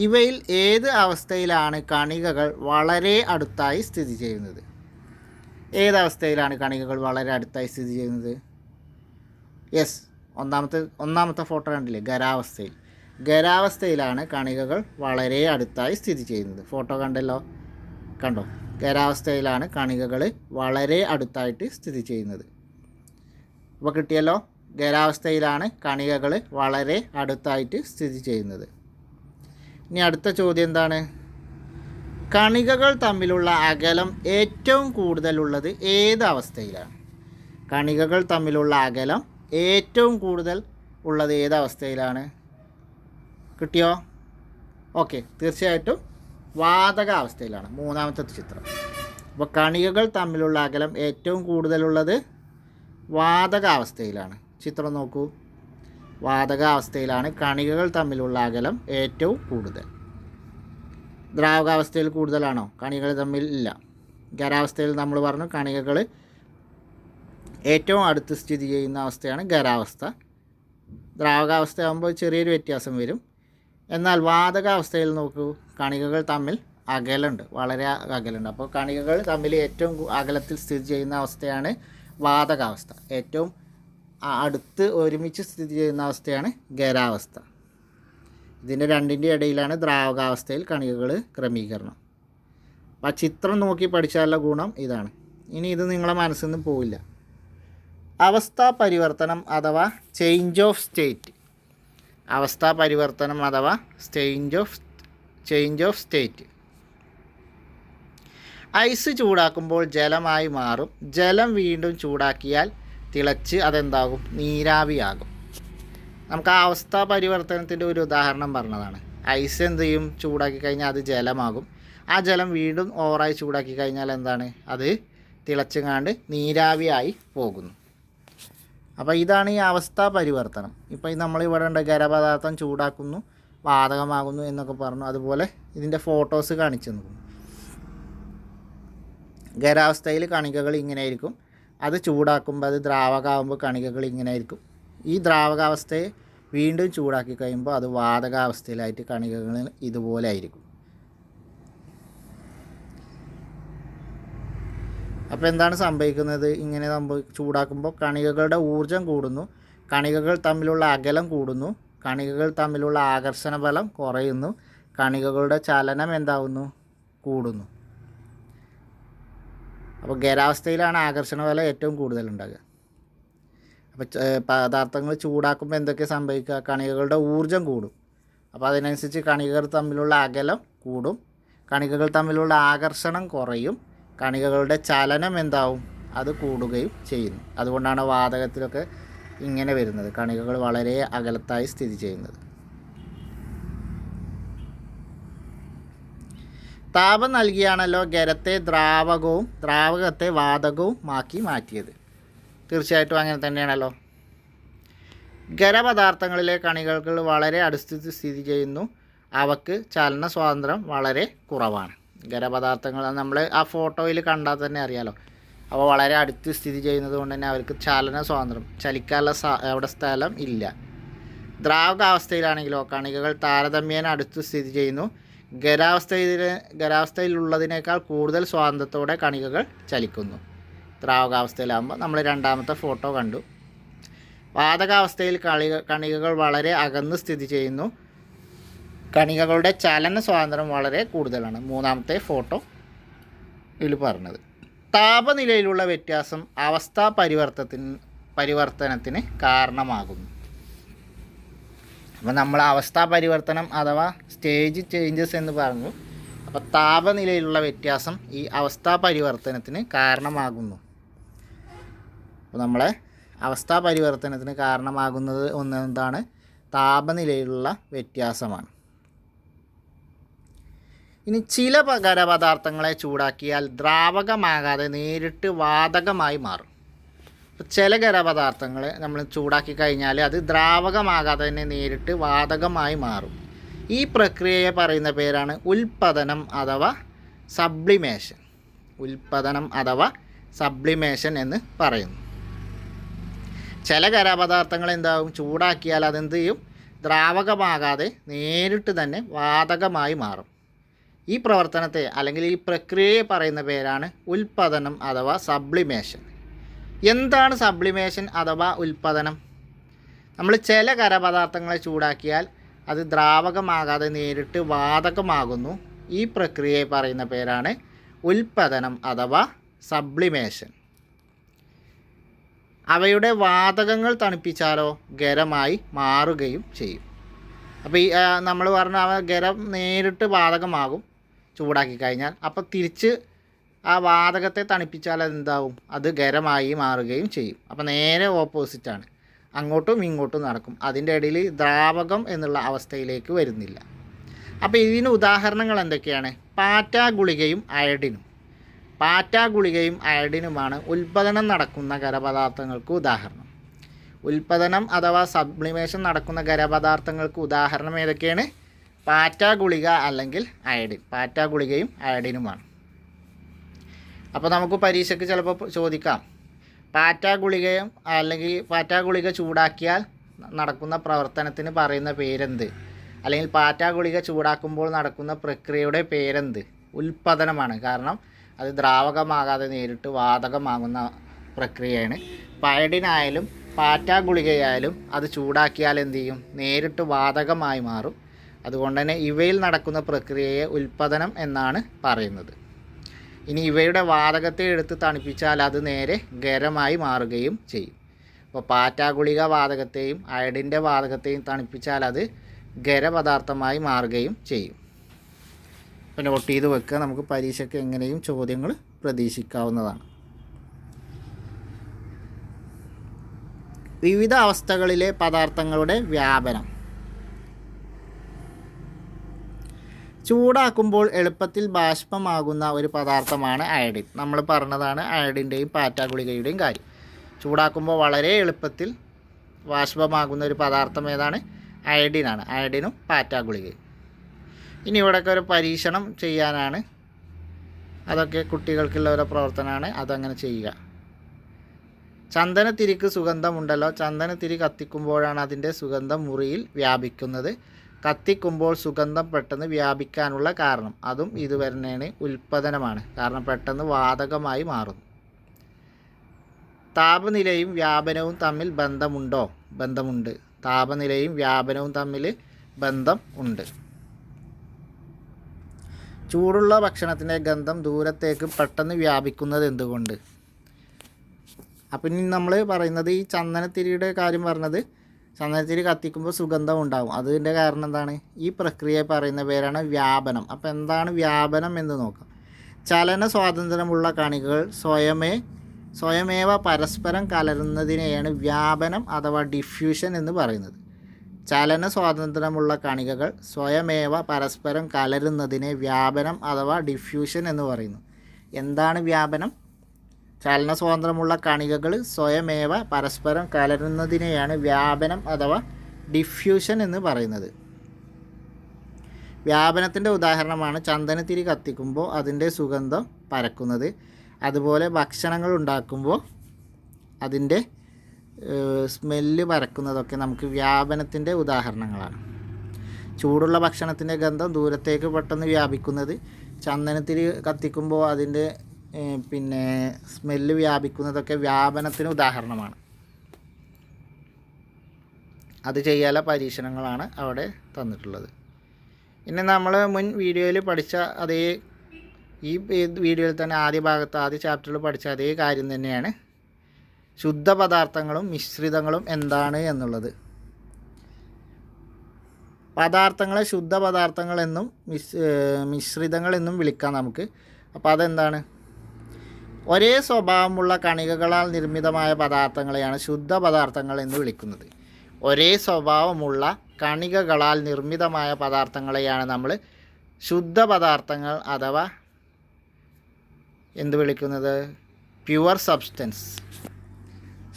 ഇവയിൽ ഏത് അവസ്ഥയിലാണ് കണികകൾ വളരെ അടുത്തായി സ്ഥിതി ചെയ്യുന്നത്? ഏതവസ്ഥയിലാണ് കണികകൾ വളരെ അടുത്തായി സ്ഥിതി ചെയ്യുന്നത്? യെസ്, ഒന്നാമത്തെ ഫോട്ടോ കണ്ടില്ലേ? ഖരാവസ്ഥയിലാണ് കണികകൾ വളരെ അടുത്തായി സ്ഥിതി ചെയ്യുന്നത്. ഫോട്ടോ കണ്ടോ? ഖരാവസ്ഥയിലാണ് കണികകൾ വളരെ അടുത്തായിട്ട് സ്ഥിതി ചെയ്യുന്നത്. അപ്പോൾ കിട്ടിയല്ലോ, ഖരാവസ്ഥയിലാണ് കണികകൾ വളരെ അടുത്തായിട്ട് സ്ഥിതി ചെയ്യുന്നത്. ഇനി അടുത്ത ചോദ്യം എന്താണ്? കണികകൾ തമ്മിലുള്ള അകലം ഏറ്റവും കൂടുതലുള്ളത് ഏത് അവസ്ഥയിലാണ്? കണികകൾ തമ്മിലുള്ള അകലം ഏറ്റവും കൂടുതൽ ഉള്ളത് ഏത് അവസ്ഥയിലാണ്? കിട്ടിയോ? ഓക്കെ, തീർച്ചയായിട്ടും വാതകാവസ്ഥയിലാണ്. മൂന്നാമത്തെ ചിത്രം. അപ്പോൾ കണികകൾ തമ്മിലുള്ള അകലം ഏറ്റവും കൂടുതലുള്ളത് വാതകാവസ്ഥയിലാണ്. ചിത്രം നോക്കൂ. വാതകാവസ്ഥയിലാണ് കണികകൾ തമ്മിലുള്ള അകലം ഏറ്റവും കൂടുതൽ. ദ്രാവകാവസ്ഥയിൽ കൂടുതലാണോ? കണികൾ തമ്മിൽ ഇല്ല. ഖരാവസ്ഥയിൽ നമ്മൾ പറഞ്ഞു കണികകൾ ഏറ്റവും അടുത്ത് സ്ഥിതി ചെയ്യുന്ന അവസ്ഥയാണ് ഖരാവസ്ഥ. ദ്രാവകാവസ്ഥ ആകുമ്പോൾ ചെറിയൊരു വ്യത്യാസം വരും. എന്നാൽ വാതകാവസ്ഥയിൽ നോക്കൂ, കണികകൾ തമ്മിൽ അകലുണ്ട്, വളരെ അകലുണ്ട്. അപ്പോൾ കണികകൾ തമ്മിൽ ഏറ്റവും അകലത്തിൽ സ്ഥിതി ചെയ്യുന്ന അവസ്ഥയാണ് വാതകാവസ്ഥ. ഏറ്റവും അടുത്ത് ഒരുമിച്ച് സ്ഥിതി ചെയ്യുന്ന അവസ്ഥയാണ് ഖരാവസ്ഥ. ഇതിൻ്റെ രണ്ടിൻ്റെ ഇടയിലാണ് ദ്രാവകാവസ്ഥയിൽ കണികകൾ ക്രമീകരണം. അപ്പോൾ ആ ചിത്രം നോക്കി പഠിച്ചാലുള്ള ഗുണം ഇതാണ്. ഇനി ഇത് നിങ്ങളെ മനസ്സിൽ നിന്ന് പോവില്ല. അവസ്ഥാ പരിവർത്തനം അഥവാ ചേഞ്ച് ഓഫ് സ്റ്റേറ്റ്. അവസ്ഥാ പരിവർത്തനം അഥവാ ചേഞ്ച് ഓഫ് സ്റ്റേറ്റ്. ഐസ് ചൂടാക്കുമ്പോൾ ജലമായി മാറും. ജലം വീണ്ടും ചൂടാക്കിയാൽ തിളച്ച് അതെന്താകും? നീരാവിയാകും. നമുക്ക് ആ അവസ്ഥാ പരിവർത്തനത്തിൻ്റെ ഒരു ഉദാഹരണം പറഞ്ഞതാണ്. ഐസ് എന്ത് ചെയ്യും? ചൂടാക്കി കഴിഞ്ഞാൽ അത് ജലമാകും. ആ ജലം വീണ്ടും ഓവറായി ചൂടാക്കി കഴിഞ്ഞാൽ എന്താണ്? അത് തിളച്ചുകാണ്ട് നീരാവിയായി പോകുന്നു. അപ്പോൾ ഇതാണ് ഈ അവസ്ഥാ പരിവർത്തനം. ഇപ്പോൾ നമ്മളിവിടെ ഉണ്ട്, ഖരപദാർത്ഥം ചൂടാക്കുന്നു, വാതകമാകുന്നു എന്നൊക്കെ പറഞ്ഞു. അതുപോലെ ഇതിൻ്റെ ഫോട്ടോസ് കാണിച്ചു തന്നു. ഖരാവസ്ഥയിൽ കണികകൾ ഇങ്ങനെ ആയിരിക്കും. അത് ചൂടാക്കുമ്പോൾ അത് ദ്രാവകമാകുമ്പോൾ കണികകൾ ഇങ്ങനെ ആയിരിക്കും. ഈ ദ്രാവകാവസ്ഥയെ വീണ്ടും ചൂടാക്കി കഴിയുമ്പോൾ അത് വാതകാവസ്ഥയിലായിട്ട് കണികകൾ ഇതുപോലെ ആയിരിക്കും. അപ്പോൾ എന്താണ് സംഭവിക്കുന്നത്? ഇങ്ങനെ ചൂടാക്കുമ്പോൾ കണികകളുടെ ഊർജ്ജം കൂടുന്നു, കണികകൾ തമ്മിലുള്ള അകലം കൂടുന്നു, കണികകൾ തമ്മിലുള്ള ആകർഷണ ബലം കുറയുന്നു, കണികകളുടെ ചലനം എന്താവുന്നു? കൂടുന്നു. അപ്പോൾ ഖരാവസ്ഥയിലാണ് ആകർഷണ ബലം ഏറ്റവും കൂടുതലുണ്ടാകുക. അപ്പോൾ പദാർത്ഥങ്ങൾ ചൂടാക്കുമ്പോൾ എന്തൊക്കെ സംഭവിക്കുക? കണികകളുടെ ഊർജ്ജം കൂടും. അപ്പോൾ അതിനനുസരിച്ച് കണികകൾ തമ്മിലുള്ള അകലം കൂടും, കണികകൾ തമ്മിലുള്ള ആകർഷണം കുറയും, കണികകളുടെ ചലനം എന്താവും? അത് കൂടുകയും ചെയ്യുന്നു. അതുകൊണ്ടാണ് വാതകത്തിലൊക്കെ ഇങ്ങനെ വരുന്നത്, കണികകൾ വളരെ അകലത്തായി സ്ഥിതി ചെയ്യുന്നത്. താപം നൽകിയാണല്ലോ ഖരത്തെ ദ്രാവകവും ദ്രാവകത്തെ വാതകവും ആക്കി മാറ്റിയത്. തീർച്ചയായിട്ടും അങ്ങനെ തന്നെയാണല്ലോ. ഖരപദാർത്ഥങ്ങളിലെ കണികൾക്ക് വളരെ അടുത്ത് സ്ഥിതി ചെയ്യുന്നു, അവക്ക് ചലന സ്വാതന്ത്ര്യം വളരെ കുറവാണ്. ഖരപദാർത്ഥങ്ങൾ നമ്മൾ ആ ഫോട്ടോയിൽ കണ്ടാൽ തന്നെ അറിയാലോ, അവ വളരെ അടുത്ത് സ്ഥിതി ചെയ്യുന്നത് കൊണ്ട് തന്നെ അവർക്ക് ചലന സ്വാതന്ത്ര്യം, ചലിക്കാനുള്ള അവിടെ സ്ഥലം ഇല്ല. ദ്രാവകാവസ്ഥയിലാണെങ്കിലോ കണികകൾ താരതമ്യേന അടുത്ത് സ്ഥിതി ചെയ്യുന്നു. ഖരാവസ്ഥയിലുള്ളതിനേക്കാൾ കൂടുതൽ സ്വാതന്ത്ര്യത്തോടെ കണികകൾ ചലിക്കുന്നു. ദ്രാവകാവസ്ഥയിലാകുമ്പോൾ നമ്മൾ രണ്ടാമത്തെ ഫോട്ടോ കണ്ടു. വാതകാവസ്ഥയിൽ കണികകൾ വളരെ അകന്ന് സ്ഥിതി ചെയ്യുന്നു, കണികകളുടെ ചലന സ്വാതന്ത്ര്യം വളരെ കൂടുതലാണ്. മൂന്നാമത്തെ ഫോട്ടോ ഇതിൽ പറഞ്ഞത്. താപനിലയിലുള്ള വ്യത്യാസം അവസ്ഥാ പരിവർത്തനത്തിന് കാരണമാകുന്നു. അപ്പോൾ നമ്മൾ അവസ്ഥാ പരിവർത്തനം അഥവാ സ്റ്റേജ് ചേഞ്ചസ് എന്ന് പറഞ്ഞു. അപ്പോൾ താപനിലയിലുള്ള വ്യത്യാസം ഈ അവസ്ഥാ പരിവർത്തനത്തിന് കാരണമാകുന്നു. അപ്പോൾ നമ്മളെ അവസ്ഥാ പരിവർത്തനത്തിന് കാരണമാകുന്നത് എന്താണ്? താപനിലയിലുള്ള വ്യത്യാസമാണ്. ഇനി ചില ഖരപദാർത്ഥങ്ങളെ ചൂടാക്കിയാൽ ദ്രാവകമാകാതെ നേരിട്ട് വാതകമായി മാറും. അപ്പോൾ ചില ഖരപദാർത്ഥങ്ങൾ നമ്മൾ ചൂടാക്കി കഴിഞ്ഞാൽ അത് ദ്രാവകമാകാതെ തന്നെ നേരിട്ട് വാതകമായി മാറും. ഈ പ്രക്രിയയെ പറയുന്ന പേരാണ് ഉൽപ്പതനം അഥവാ സബ്ലിമേഷൻ. ഉൽപ്പതനം അഥവാ സബ്ലിമേഷൻ എന്ന് പറയുന്നു. ചില ഖരപദാർത്ഥങ്ങൾ എന്താകും? ചൂടാക്കിയാൽ അതെന്ത് ചെയ്യും? ദ്രാവകമാകാതെ നേരിട്ട് തന്നെ വാതകമായി മാറും. ഈ പ്രവർത്തനത്തെ അല്ലെങ്കിൽ ഈ പ്രക്രിയയെ പറയുന്ന പേരാണ് ഉൽപ്പതനം അഥവാ സബ്ലിമേഷൻ. എന്താണ് സബ്ലിമേഷൻ അഥവാ ഉൽപ്പതനം? നമ്മൾ ചില ഖരപദാർത്ഥങ്ങളെ ചൂടാക്കിയാൽ അത് ദ്രാവകമാകാതെ നേരിട്ട് വാതകമാകുന്നു. ഈ പ്രക്രിയയെ പറയുന്ന പേരാണ് ഉൽപ്പതനം അഥവാ സബ്ലിമേഷൻ. അവയുടെ വാതകങ്ങൾ തണുപ്പിച്ചാലോ ഖരമായി മാറുകയും ചെയ്യും. അപ്പോൾ ഈ നമ്മൾ പറഞ്ഞ ഖരം നേരിട്ട് വാതകമാകും ചൂടാക്കി കഴിഞ്ഞാൽ. അപ്പോൾ തിരിച്ച് ആ വാതകത്തെ തണുപ്പിച്ചാൽ അതെന്താവും? അത് ഖരമായി മാറുകയും ചെയ്യും. അപ്പോൾ നേരെ ഓപ്പോസിറ്റാണ്, അങ്ങോട്ടും ഇങ്ങോട്ടും നടക്കും. അതിൻ്റെ ഇടയിൽ ദ്രാവകം എന്നുള്ള അവസ്ഥയിലേക്ക് വരുന്നില്ല. അപ്പോൾ ഇതിന് ഉദാഹരണങ്ങൾ എന്തൊക്കെയാണ്? പാറ്റ ഗുളികയും അയഡിനും. പാറ്റ ഗുളികയും അയഡിനുമാണ് ഉൽപ്പതനം നടക്കുന്ന ഖരപദാർത്ഥങ്ങൾക്ക് ഉദാഹരണം. ഉൽപ്പതനം അഥവാ സബ്ലിമേഷൻ നടക്കുന്ന ഖരപദാർത്ഥങ്ങൾക്ക് ഉദാഹരണം ഏതൊക്കെയാണ്? പാറ്റ ഗുളിക അല്ലെങ്കിൽ അയഡിൻ. പാറ്റ ഗുളികയും അയഡിനുമാണ്. അപ്പോൾ നമുക്ക് പരീക്ഷയ്ക്ക് ചിലപ്പോൾ ചോദിക്കാം, പാറ്റ ഗുളികയും അല്ലെങ്കിൽ പാറ്റ ഗുളിക ചൂടാക്കിയാൽ നടക്കുന്ന പ്രവർത്തനത്തിന് പറയുന്ന പേരെന്ത്? അല്ലെങ്കിൽ പാറ്റ ഗുളിക ചൂടാക്കുമ്പോൾ നടക്കുന്ന പ്രക്രിയയുടെ പേരെന്ത്? ഉൽപ്പതനമാണ്. കാരണം അത് ദ്രാവകമാകാതെ നേരിട്ട് വാതകമാകുന്ന പ്രക്രിയയാണ്. അയഡിനായാലും പാറ്റ ഗുളികയായാലും അത് ചൂടാക്കിയാൽ എന്ത് ചെയ്യും? നേരിട്ട് വാതകമായി മാറും. അതുകൊണ്ട് തന്നെ ഇവയിൽ നടക്കുന്ന പ്രക്രിയയെ ഉൽപ്പതനം എന്നാണ് പറയുന്നത്. ഇനി ഇവയുടെ വാതകത്തെ എടുത്ത് തണുപ്പിച്ചാൽ അത് നേരെ ഖരമായി മാറുകയും ചെയ്യും. അപ്പോൾ പാറ്റ ഗുളിക വാതകത്തെയും അയഡിൻ്റെ വാതകത്തെയും തണുപ്പിച്ചാൽ അത് ഖരപദാർത്ഥമായി മാറുകയും ചെയ്യും. അപ്പോൾ നോട്ട് ചെയ്ത് വെക്കുക. നമുക്ക് പരീക്ഷയ്ക്ക് എങ്ങനെയും ചോദ്യങ്ങൾ പ്രതീക്ഷിക്കാവുന്നതാണ്. വിവിധ അവസ്ഥകളിലെ പദാർത്ഥങ്ങളുടെ വ്യാപനം. ചൂടാക്കുമ്പോൾ എളുപ്പത്തിൽ ബാഷ്പമാകുന്ന ഒരു പദാർത്ഥമാണ് അയഡിൻ. നമ്മൾ പറഞ്ഞതാണ് അയഡിൻ്റെയും പാറ്റ ഗുളികയുടെയും കാര്യം. ചൂടാക്കുമ്പോൾ വളരെ എളുപ്പത്തിൽ ബാഷ്പമാകുന്ന ഒരു പദാർത്ഥം ഏതാണ്? അയഡിനാണ്, അയഡിനും പാറ്റ ഗുളികയും. ഇനി ഇവിടെയൊക്കെ ഒരു പരീക്ഷണം ചെയ്യാനാണ്, അതൊക്കെ കുട്ടികൾക്കുള്ള ഒരു പ്രവർത്തനമാണ്, അതങ്ങനെ ചെയ്യുക. ചന്ദനത്തിരിക്ക് സുഗന്ധമുണ്ടല്ലോ, ചന്ദനത്തിരി കത്തിക്കുമ്പോഴാണ് അതിൻ്റെ സുഗന്ധം മുറിയിൽ വ്യാപിക്കുന്നത്. കത്തിക്കുമ്പോൾ സുഗന്ധം പെട്ടെന്ന് വ്യാപിക്കാനുള്ള കാരണം അതും ഇതുവരെയാണ് ഉൽപ്പന്നമാണ്, കാരണം പെട്ടെന്ന് വാതകമായി മാറുന്നു. താപനിലയും വ്യാപനവും തമ്മിൽ ബന്ധമുണ്ടോ? ബന്ധമുണ്ട്. താപനിലയും വ്യാപനവും തമ്മിൽ ബന്ധം ഉണ്ട്. ചൂടുള്ള ഭക്ഷണത്തിൻ്റെ ഗന്ധം ദൂരത്തേക്ക് പെട്ടെന്ന് വ്യാപിക്കുന്നത് എന്തുകൊണ്ട്? അപ്പം ഇനി നമ്മൾ പറയുന്നത് ഈ ചന്ദനത്തിരിയുടെ കാര്യം പറഞ്ഞത്, ചന്ദനത്തിരി കത്തിക്കുമ്പോൾ സുഗന്ധം ഉണ്ടാകും. അതിൻ്റെ കാരണം എന്താണ്? ഈ പ്രക്രിയ പറയുന്ന പേരാണ് വ്യാപനം. അപ്പോൾ എന്താണ് വ്യാപനം എന്ന് നോക്കാം. ചലന സ്വാതന്ത്ര്യമുള്ള കണികകൾ സ്വയമേവ പരസ്പരം കലരുന്നതിനെയാണ് വ്യാപനം അഥവാ ഡിഫ്യൂഷൻ എന്ന് പറയുന്നത്. ചലന സ്വാതന്ത്ര്യമുള്ള കണികകൾ സ്വയമേവ പരസ്പരം കലരുന്നതിനെ വ്യാപനം അഥവാ ഡിഫ്യൂഷൻ എന്ന് പറയുന്നു. എന്താണ് വ്യാപനം? ചലന സ്വാതന്ത്ര്യമുള്ള കണികകൾ സ്വയമേവ പരസ്പരം കലരുന്നതിനെയാണ് വ്യാപനം അഥവാ ഡിഫ്യൂഷൻ എന്ന് പറയുന്നത്. വ്യാപനത്തിൻ്റെ ഉദാഹരണമാണ് ചന്ദനത്തിരി കത്തിക്കുമ്പോൾ അതിൻ്റെ സുഗന്ധം പരക്കുന്നത്. അതുപോലെ ഭക്ഷണങ്ങൾ ഉണ്ടാക്കുമ്പോൾ അതിൻ്റെ സ്മെല്ല് പരക്കുന്നതൊക്കെ നമുക്ക് വ്യാപനത്തിൻ്റെ ഉദാഹരണങ്ങളാണ്. ചൂടുള്ള ഭക്ഷണത്തിൻ്റെ ഗന്ധം ദൂരത്തേക്ക് പെട്ടെന്ന് വ്യാപിക്കുന്നത്, ചന്ദനത്തിരി കത്തിക്കുമ്പോൾ അതിൻ്റെ സ്മെല്ല് വ്യാപിക്കുന്നതൊക്കെ വ്യാപനത്തിന് ഉദാഹരണമാണ്. അത് ചെയ്യാനുള്ള പരീക്ഷണങ്ങളാണ് അവിടെ തന്നിട്ടുള്ളത്. ഇനി നമ്മൾ മുൻ വീഡിയോയിൽ പഠിച്ച അതേ, ഈ വീഡിയോയിൽ തന്നെ ആദ്യ ചാപ്റ്ററിൽ പഠിച്ച അതേ കാര്യം തന്നെയാണ് ശുദ്ധ പദാർത്ഥങ്ങളും മിശ്രിതങ്ങളും എന്താണ് എന്നുള്ളത്. പദാർത്ഥങ്ങളെ ശുദ്ധ പദാർത്ഥങ്ങളെന്നും മിശ്രിതങ്ങളെന്നും വിളിക്കാം നമുക്ക്. അപ്പോൾ അതെന്താണ്? ഒരേ സ്വഭാവമുള്ള കണികകളാൽ നിർമ്മിതമായ പദാർത്ഥങ്ങളെയാണ് ശുദ്ധ പദാർത്ഥങ്ങൾ എന്ന് വിളിക്കുന്നത്. ഒരേ സ്വഭാവമുള്ള കണികകളാൽ നിർമ്മിതമായ പദാർത്ഥങ്ങളെയാണ് നമ്മൾ ശുദ്ധ പദാർത്ഥങ്ങൾ അഥവാ എന്ത് വിളിക്കുന്നത്? Pure substance.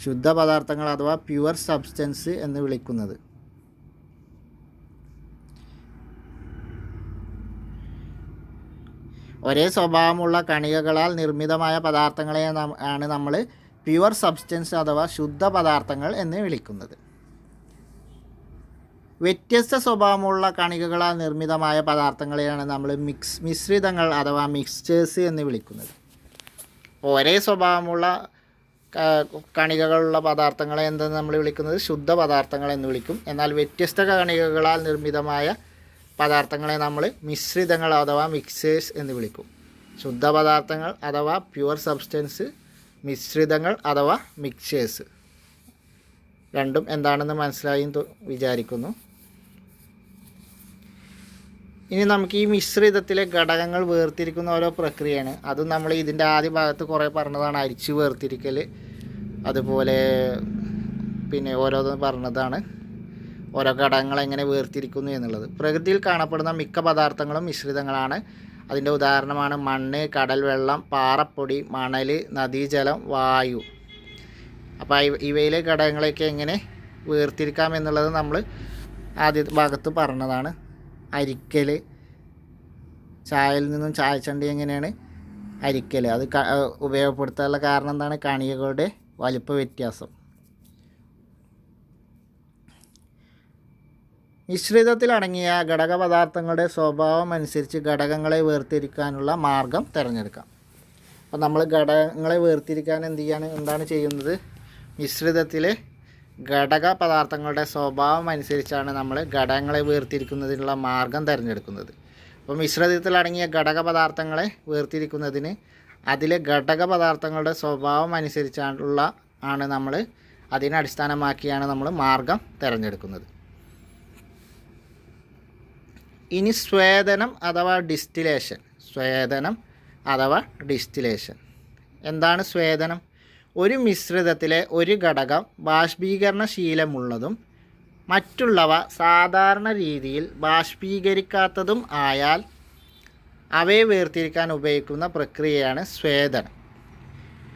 ശുദ്ധ പദാർത്ഥങ്ങൾ അഥവാ പ്യുവർ സബ്സ്റ്റൻസ് എന്ന് വിളിക്കുന്നത്. ഒരേ സ്വഭാവമുള്ള കണികകളാൽ നിർമ്മിതമായ പദാർത്ഥങ്ങളെ ആണ് നമ്മൾ പ്യുവർ സബ്സ്റ്റൻസ് അഥവാ ശുദ്ധ പദാർത്ഥങ്ങൾ എന്ന് വിളിക്കുന്നത്. വ്യത്യസ്ത സ്വഭാവമുള്ള കണികകളാൽ നിർമ്മിതമായ പദാർത്ഥങ്ങളെയാണ് നമ്മൾ മിശ്രിതങ്ങൾ അഥവാ മിക്സ്ചേഴ്സ് എന്ന് വിളിക്കുന്നത്. ഒരേ സ്വഭാവമുള്ള കണികകളുള്ള പദാർത്ഥങ്ങളെ എന്തെന്ന് നമ്മൾ വിളിക്കുന്നത്? ശുദ്ധ പദാർത്ഥങ്ങൾ എന്ന് വിളിക്കും. എന്നാൽ വ്യത്യസ്ത കണികകളാൽ നിർമ്മിതമായ പദാർത്ഥങ്ങളെ നമ്മൾ മിശ്രിതങ്ങൾ അഥവാ മിക്സേഴ്സ് എന്ന് വിളിക്കും. ശുദ്ധ പദാർത്ഥങ്ങൾ അഥവാ പ്യുവർ സബ്സ്റ്റൻസ്, മിശ്രിതങ്ങൾ അഥവാ മിക്സേഴ്സ്. രണ്ടും എന്താണെന്ന് മനസ്സിലായി വിചാരിക്കുന്നു. ഇനി നമുക്ക് ഈ മിശ്രിതത്തിലെ ഘടകങ്ങൾ വേർതിരിക്കുന്ന ഓരോ പ്രക്രിയയാണ്. അതും നമ്മൾ ഇതിൻ്റെ ആദ്യ ഭാഗത്ത് കുറേ പറഞ്ഞതാണ്. അരിച്ച് വേർതിരിക്കൽ, അതുപോലെ ഓരോന്ന് പറഞ്ഞതാണ് ഓരോ ഘടകങ്ങൾ എങ്ങനെ വേർതിരിക്കുന്നു എന്നുള്ളത്. പ്രകൃതിയിൽ കാണപ്പെടുന്ന മിക്ക പദാർത്ഥങ്ങളും മിശ്രിതങ്ങളാണ്. അതിൻ്റെ ഉദാഹരണമാണ് മണ്ണ്, കടൽ വെള്ളം, പാറപ്പൊടി, മണൽ, നദീജലം, വായു. അപ്പോൾ ഇവയിലെ ഘടകങ്ങളെയൊക്കെ എങ്ങനെ വേർതിരിക്കാം എന്നുള്ളത് നമ്മൾ ആദ്യ ഭാഗത്ത് പറഞ്ഞതാണ്. അരിക്കൽ, ചായയിൽ നിന്നും ചായച്ചണ്ടി എങ്ങനെയാണ് അരിക്കൽ, അത് ഉപയോഗപ്പെടുത്താനുള്ള കാരണം എന്താണ്? കണികകളുടെ വലിപ്പ വ്യത്യാസം. മിശ്രിതത്തിലടങ്ങിയ ഘടകപദാർത്ഥങ്ങളുടെ സ്വഭാവം അനുസരിച്ച് ഘടകങ്ങളെ വേർതിരിക്കാനുള്ള മാർഗം തിരഞ്ഞെടുക്കാം. അപ്പോൾ നമ്മൾ ഘടകങ്ങളെ വേർതിരിക്കാൻ എന്താണ് ചെയ്യുന്നത്? മിശ്രിതത്തിലെ ഘടക പദാർത്ഥങ്ങളുടെ സ്വഭാവം അനുസരിച്ചാണ് നമ്മൾ ഘടകങ്ങളെ വേർതിരിക്കുന്നതിനുള്ള മാർഗം തിരഞ്ഞെടുക്കുന്നത്. അപ്പോൾ മിശ്രിതത്തിലടങ്ങിയ ഘടക പദാർത്ഥങ്ങളെ വേർതിരിക്കുന്നതിന് അതിലെ ഘടക പദാർത്ഥങ്ങളുടെ സ്വഭാവം അനുസരിച്ചുള്ള നമ്മൾ അതിനെ അടിസ്ഥാനമാക്കിയാണ് നമ്മൾ മാർഗം തിരഞ്ഞെടുക്കുന്നത്. ഇനി സ്വേദനം അഥവാ ഡിസ്റ്റിലേഷൻ. എന്താണ് സ്വേദനം? ഒരു മിശ്രിതത്തിലെ ഒരു ഘടകം ബാഷ്പീകരണശീലമുള്ളതും മറ്റുള്ളവ സാധാരണ രീതിയിൽ ബാഷ്പീകരിക്കാത്തതും ആയാൽ അവയെ വേർതിരിക്കാൻ ഉപയോഗിക്കുന്ന പ്രക്രിയയാണ് സ്വേദനം.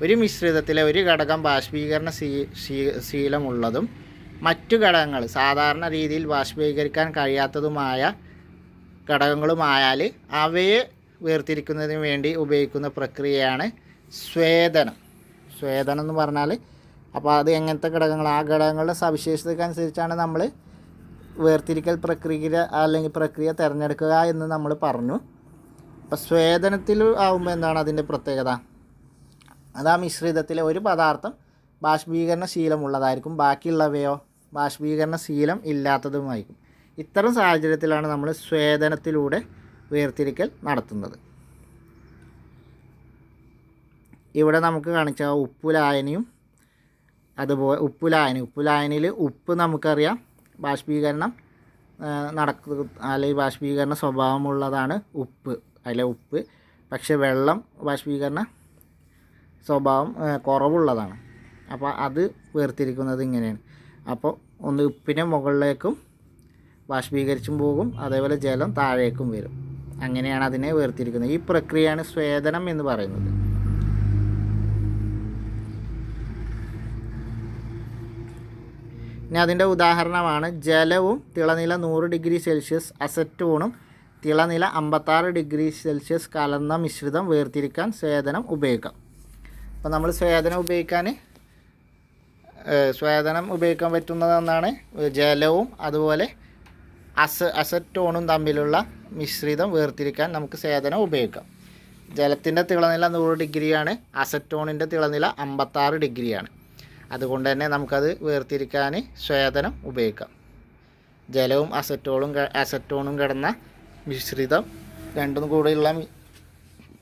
ഒരു മിശ്രിതത്തിലെ ഒരു ഘടകം ബാഷ്പീകരണ ശീലമുള്ളതും മറ്റു ഘടകങ്ങൾ സാധാരണ രീതിയിൽ ബാഷ്പീകരിക്കാൻ കഴിയാത്തതുമായ ഘടകങ്ങളുമായാൽ അവയെ വേർതിരിക്കുന്നതിന് വേണ്ടി ഉപയോഗിക്കുന്ന പ്രക്രിയയാണ് സ്വേദനം. സ്വേദനം എന്ന് പറഞ്ഞാൽ അപ്പോൾ അത് എങ്ങനത്തെ ഘടകങ്ങൾ, ആ ഘടകങ്ങളുടെ സവിശേഷതയ്ക്കനുസരിച്ചാണ് നമ്മൾ വേർതിരിക്കൽ പ്രക്രിയ അല്ലെങ്കിൽ പ്രക്രിയ തിരഞ്ഞെടുക്കുക എന്ന് നമ്മൾ പറഞ്ഞു. അപ്പോൾ സ്വേദനത്തിൽ ആകുമ്പോൾ എന്താണ് അതിൻ്റെ പ്രത്യേകത? അത് ആ മിശ്രിതത്തിലെ ഒരു പദാർത്ഥം ബാഷ്പീകരണ ശീലമുള്ളതായിരിക്കും, ബാക്കിയുള്ളവയോ ബാഷ്പീകരണ ശീലം ഇല്ലാത്തതുമായിരിക്കും. ഇത്തരം സാഹചര്യത്തിലാണ് നമ്മൾ സ്വേദനത്തിലൂടെ വേർതിരിക്കൽ നടത്തുന്നത്. ഇവിടെ നമുക്ക് കാണിച്ച ഉപ്പുലായനിയും അതുപോലെ ഉപ്പുലായനിയിൽ ഉപ്പ് നമുക്കറിയാം ബാഷ്പീകരണം അല്ലെങ്കിൽ ബാഷ്പീകരണ സ്വഭാവമുള്ളതാണ് ഉപ്പ്, ഉപ്പ്. പക്ഷേ വെള്ളം ബാഷ്പീകരണ സ്വഭാവം കുറവുള്ളതാണ്. അപ്പോൾ അത് വേർതിരിക്കുന്നത് ഇങ്ങനെയാണ്. അപ്പോൾ ഒന്ന് ഉപ്പിനെ മുകളിലേക്കും ബാഷ്പീകരിച്ചും പോകും, അതേപോലെ ജലം താഴേക്കും വരും. അങ്ങനെയാണ് അതിനെ വേർതിരിക്കുന്നത്. ഈ പ്രക്രിയയാണ് സ്വേദനം എന്ന് പറയുന്നത്. ഇനി അതിൻ്റെ ഉദാഹരണമാണ് ജലവും തിളനില 100 ഡിഗ്രി സെൽഷ്യസ് അസറ്റോണും തിളനില 56 ഡിഗ്രി സെൽഷ്യസ് കലർന്ന മിശ്രിതം വേർതിരിക്കാൻ സ്വേദനം ഉപയോഗിക്കാം. അപ്പോൾ നമ്മൾ സ്വേദനം ഉപയോഗിക്കാൻ പറ്റുന്നതെന്നാണ് ജലവും അതുപോലെ അസറ്റോണും തമ്മിലുള്ള മിശ്രിതം വേർതിരിക്കാൻ നമുക്ക് സ്വേദനം ഉപയോഗിക്കാം. ജലത്തിൻ്റെ തിളനില 100 ഡിഗ്രിയാണ്, അസറ്റോണിൻ്റെ തിളനില 56 ഡിഗ്രിയാണ്. അതുകൊണ്ട് തന്നെ നമുക്കത് വേർതിരിക്കാൻ സ്വേദനം ഉപയോഗിക്കാം. ജലവും അസറ്റോണും കിടന്ന മിശ്രിതം രണ്ടും കൂടെയുള്ള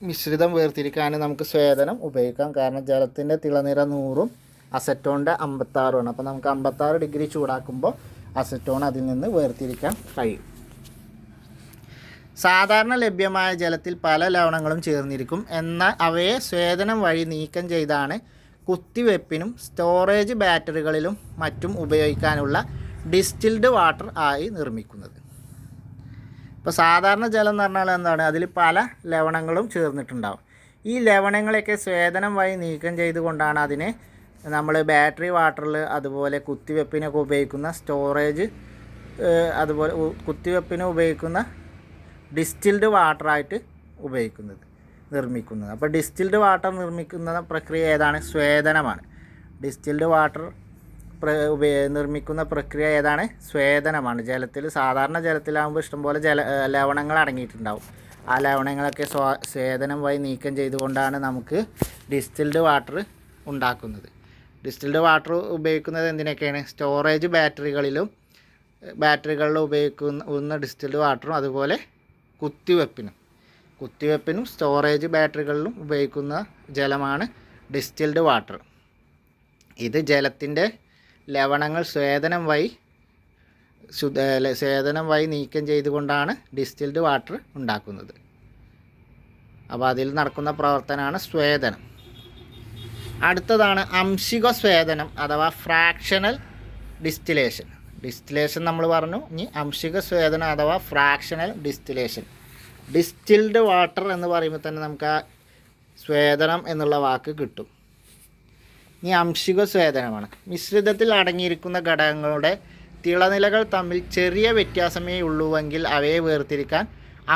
മിശ്രിതം വേർതിരിക്കാൻ നമുക്ക് സ്വേദനം ഉപയോഗിക്കാം. കാരണം ജലത്തിൻ്റെ തിളനില 100ഉം അസറ്റോണിൻ്റെ 56ആണ്. അപ്പോൾ നമുക്ക് 56 ഡിഗ്രി ചൂടാക്കുമ്പോൾ അസറ്റോൺ അതിൽ നിന്ന് വേർതിരിക്കാൻ കഴിയും. സാധാരണ ലഭ്യമായ ജലത്തിൽ പല ലവണങ്ങളും ചേർന്നിരിക്കും. എന്നാൽ അവയെ സ്വേദനം വഴി നീക്കം ചെയ്താണ് കുത്തിവെപ്പിനും സ്റ്റോറേജ് ബാറ്ററികളിലും മറ്റും ഉപയോഗിക്കാനുള്ള ഡിസ്റ്റിൽഡ് വാട്ടർ ആയി നിർമ്മിക്കുന്നത്. ഇപ്പോൾ സാധാരണ ജലം എന്ന് പറഞ്ഞാൽ എന്താണ്? അതിൽ പല ലവണങ്ങളും ചേർന്നിട്ടുണ്ടാവും. ഈ ലവണങ്ങളൊക്കെ സ്വേദനം വഴി നീക്കം ചെയ്തുകൊണ്ടാണ് അതിനെ നമ്മൾ ബാറ്ററി വാട്ടറിൽ അതുപോലെ കുത്തിവെപ്പിനൊക്കെ ഉപയോഗിക്കുന്ന സ്റ്റോറേജ് അതുപോലെ കുത്തിവെപ്പിന് ഉപയോഗിക്കുന്ന ഡിസ്റ്റിൽഡ് വാട്ടറായിട്ട് നിർമ്മിക്കുന്നത്. അപ്പോൾ ഡിസ്റ്റിൽഡ് വാട്ടർ നിർമ്മിക്കുന്ന പ്രക്രിയ ഏതാണ്? സ്വേദനമാണ്. ഡിസ്റ്റിൽഡ് വാട്ടർ നിർമ്മിക്കുന്ന പ്രക്രിയ ഏതാണ്? സ്വേദനമാണ്. സാധാരണ ജലത്തിലാകുമ്പോൾ ഇഷ്ടംപോലെ ലവണങ്ങൾ അടങ്ങിയിട്ടുണ്ടാവും. ആ ലവണങ്ങളൊക്കെ സ്വേദനം വഴി നീക്കം ചെയ്തുകൊണ്ടാണ് നമുക്ക് ഡിസ്റ്റിൽഡ് വാട്ടർ ഉണ്ടാക്കുന്നത്. ഡിസ്റ്റിൽഡ് വാട്ടർ ഉപയോഗിക്കുന്നത് എന്തിനൊക്കെയാണ്? സ്റ്റോറേജ് ബാറ്ററികളിൽ ഉപയോഗിക്കുന്ന ഡിസ്റ്റിൽഡ് വാട്ടറും അതുപോലെ കുത്തിവെപ്പിനും സ്റ്റോറേജ് ബാറ്ററികളിലും ഉപയോഗിക്കുന്ന ജലമാണ് ഡിസ്റ്റിൽഡ് വാട്ടർ. ഇത് ജലത്തിൻ്റെ ലവണങ്ങൾ സ്വേദനം വഴി നീക്കം ചെയ്തുകൊണ്ടാണ് ഡിസ്റ്റിൽഡ് വാട്ടർ ഉണ്ടാക്കുന്നത്. അപ്പോൾ അതിൽ നടക്കുന്ന പ്രവർത്തനമാണ് സ്വേദനം. അടുത്തതാണ് അംശിക സ്വേദനം അഥവാ ഫ്രാക്ഷണൽ ഡിസ്റ്റിലേഷൻ നമ്മൾ പറഞ്ഞു. ഇനി അംശിക സ്വേദനം അഥവാ ഫ്രാക്ഷണൽ ഡിസ്റ്റിലേഷൻ. ഡിസ്റ്റിൽഡ് വാട്ടർ എന്ന് പറയുമ്പോൾ തന്നെ നമുക്ക് ആ സ്വേദനം എന്നുള്ള വാക്ക് കിട്ടും. ഇനി അംശിക സ്വേദനമാണ്. മിശ്രിതത്തിൽ അടങ്ങിയിരിക്കുന്ന ഘടകങ്ങളുടെ തിളനിലകൾ തമ്മിൽ ചെറിയ വ്യത്യാസമേ ഉള്ളൂവെങ്കിൽ അവയെ വേർതിരിക്കാൻ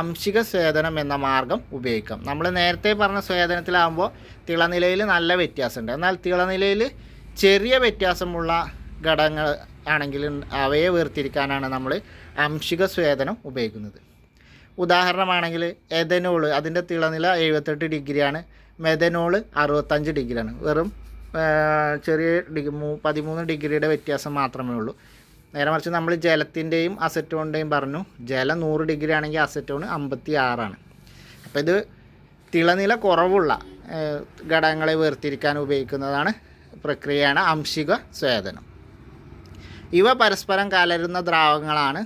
അംശിക സ്വേദനം എന്ന മാർഗം ഉപയോഗിക്കാം. നമ്മൾ നേരത്തെ പറഞ്ഞ സ്വേദനത്തിലാകുമ്പോൾ തിളനിലയിൽ നല്ല വ്യത്യാസമുണ്ട്. എന്നാൽ തിളനിലയിൽ ചെറിയ വ്യത്യാസമുള്ള ഘടകങ്ങൾ ആണെങ്കിൽ അവയെ വേർതിരിക്കാനാണ് നമ്മൾ അംശിക സ്വേദനം ഉപയോഗിക്കുന്നത്. ഉദാഹരണമാണെങ്കിൽ എഥനോൾ, അതിൻ്റെ തിളനില 78 ഡിഗ്രിയാണ്. മെഥനോൾ 65 ഡിഗ്രിയാണ്. വെറും ചെറിയ 13 ഡിഗ്രിയുടെ വ്യത്യാസം മാത്രമേ ഉള്ളൂ. നേരെ മറിച്ച് നമ്മൾ ജലത്തിൻ്റെയും അസറ്റോണിൻ്റെയും പറഞ്ഞു. ജലം 100 ഡിഗ്രി ആണെങ്കിൽ അസറ്റോൺ 56ആണ്. അപ്പോൾ ഇത് തിളനില കുറവുള്ള ഘടകങ്ങളെ വേർതിരിക്കാൻ ഉപയോഗിക്കുന്നതാണ് പ്രക്രിയയാണ് അംശിക സ്വേദനം. ഇവ പരസ്പരം കലരുന്ന ദ്രാവകങ്ങളാണ്.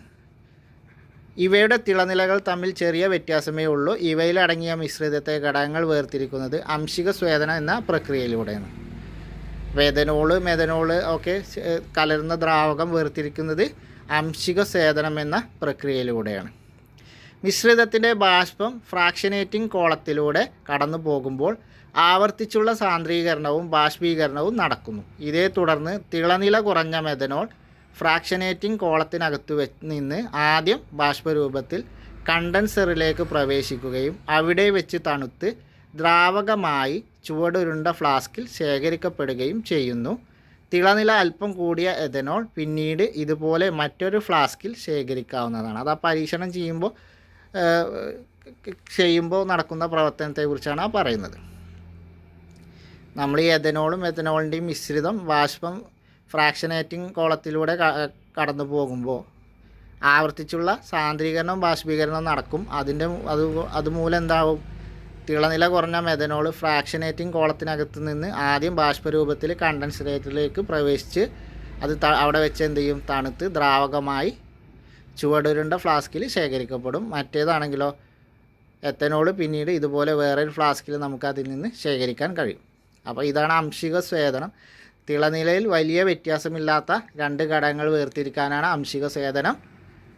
ഇവയുടെ തിളനിലകൾ തമ്മിൽ ചെറിയ വ്യത്യാസമേ ഉള്ളൂ. ഇവയിലടങ്ങിയ മിശ്രിതത്തെ ഘടകങ്ങൾ വേർതിരിക്കുന്നത് അംശിക സ്വേദനം എന്ന പ്രക്രിയയിലൂടെയാണ്. എഥനോൾ, മെഥനോൾ ഒക്കെ കലരുന്ന ദ്രാവകം വേർതിരിക്കുന്നത് അംശിക സ്വേദനം എന്ന പ്രക്രിയയിലൂടെയാണ്. മിശ്രിതത്തിൻ്റെ ബാഷ്പം ഫ്രാക്ഷനേറ്റിംഗ് കോളത്തിലൂടെ കടന്നു പോകുമ്പോൾ ആവർത്തിച്ചുള്ള സാന്ദ്രീകരണവും ബാഷ്പീകരണവും നടക്കുന്നു. ഇതേ തുടർന്ന് തിളനില കുറഞ്ഞ മെഥനോൾ ഫ്രാക്ഷനേറ്റിംഗ് കോളത്തിനകത്ത് നിന്ന് ആദ്യം ബാഷ്പരൂപത്തിൽ കണ്ടൻസറിലേക്ക് പ്രവേശിക്കുകയും അവിടെ വെച്ച് തണുത്ത് ദ്രാവകമായി ചുവടുരുണ്ട ഫ്ലാസ്കിൽ ശേഖരിക്കപ്പെടുകയും ചെയ്യുന്നു. തിളനില അല്പം കൂടിയ എഥനോൾ പിന്നീട് ഇതുപോലെ മറ്റൊരു ഫ്ലാസ്കിൽ ശേഖരിക്കാവുന്നതാണ്. അത് ആ പരീക്ഷണം ചെയ്യുമ്പോൾ നടക്കുന്ന പ്രവർത്തനത്തെക്കുറിച്ചാണ് പറയുന്നത്. നമ്മൾ ഈ എഥനോളിൻ്റെയും മിശ്രിതം ബാഷ്പം ഫ്രാക്ഷനേറ്റിംഗ് കോളത്തിലൂടെ കടന്നു പോകുമ്പോൾ ആവർത്തിച്ചുള്ള സാന്ദ്രീകരണവും ബാഷ്പീകരണവും നടക്കും. അതുമൂലം എന്താവും? തിളനില കുറഞ്ഞ മെഥനോൾ ഫ്രാക്ഷനേറ്റിംഗ് കോളത്തിനകത്ത് നിന്ന് ആദ്യം ബാഷ്പരൂപത്തിൽ കണ്ടൻസേറ്ററിലേക്ക് പ്രവേശിച്ച് അത് അവിടെ വെച്ച് എന്ത് ചെയ്യും? തണുത്ത് ദ്രാവകമായി ചുവടുരുണ്ട ഫ്ലാസ്കിൽ ശേഖരിക്കപ്പെടും. മറ്റേതാണെങ്കിലോ എത്തനോൾ പിന്നീട് ഇതുപോലെ വേറൊരു ഫ്ലാസ്കിൽ നമുക്ക് അതിൽ നിന്ന് ശേഖരിക്കാൻ കഴിയും. അപ്പോൾ ഇതാണ് അംശിക സ്വേദനം. തിളനിലയിൽ വലിയ വ്യത്യാസമില്ലാത്ത രണ്ട് ഘടകങ്ങൾ വേർതിരിക്കാനാണ് അംശിക സ്വേദനം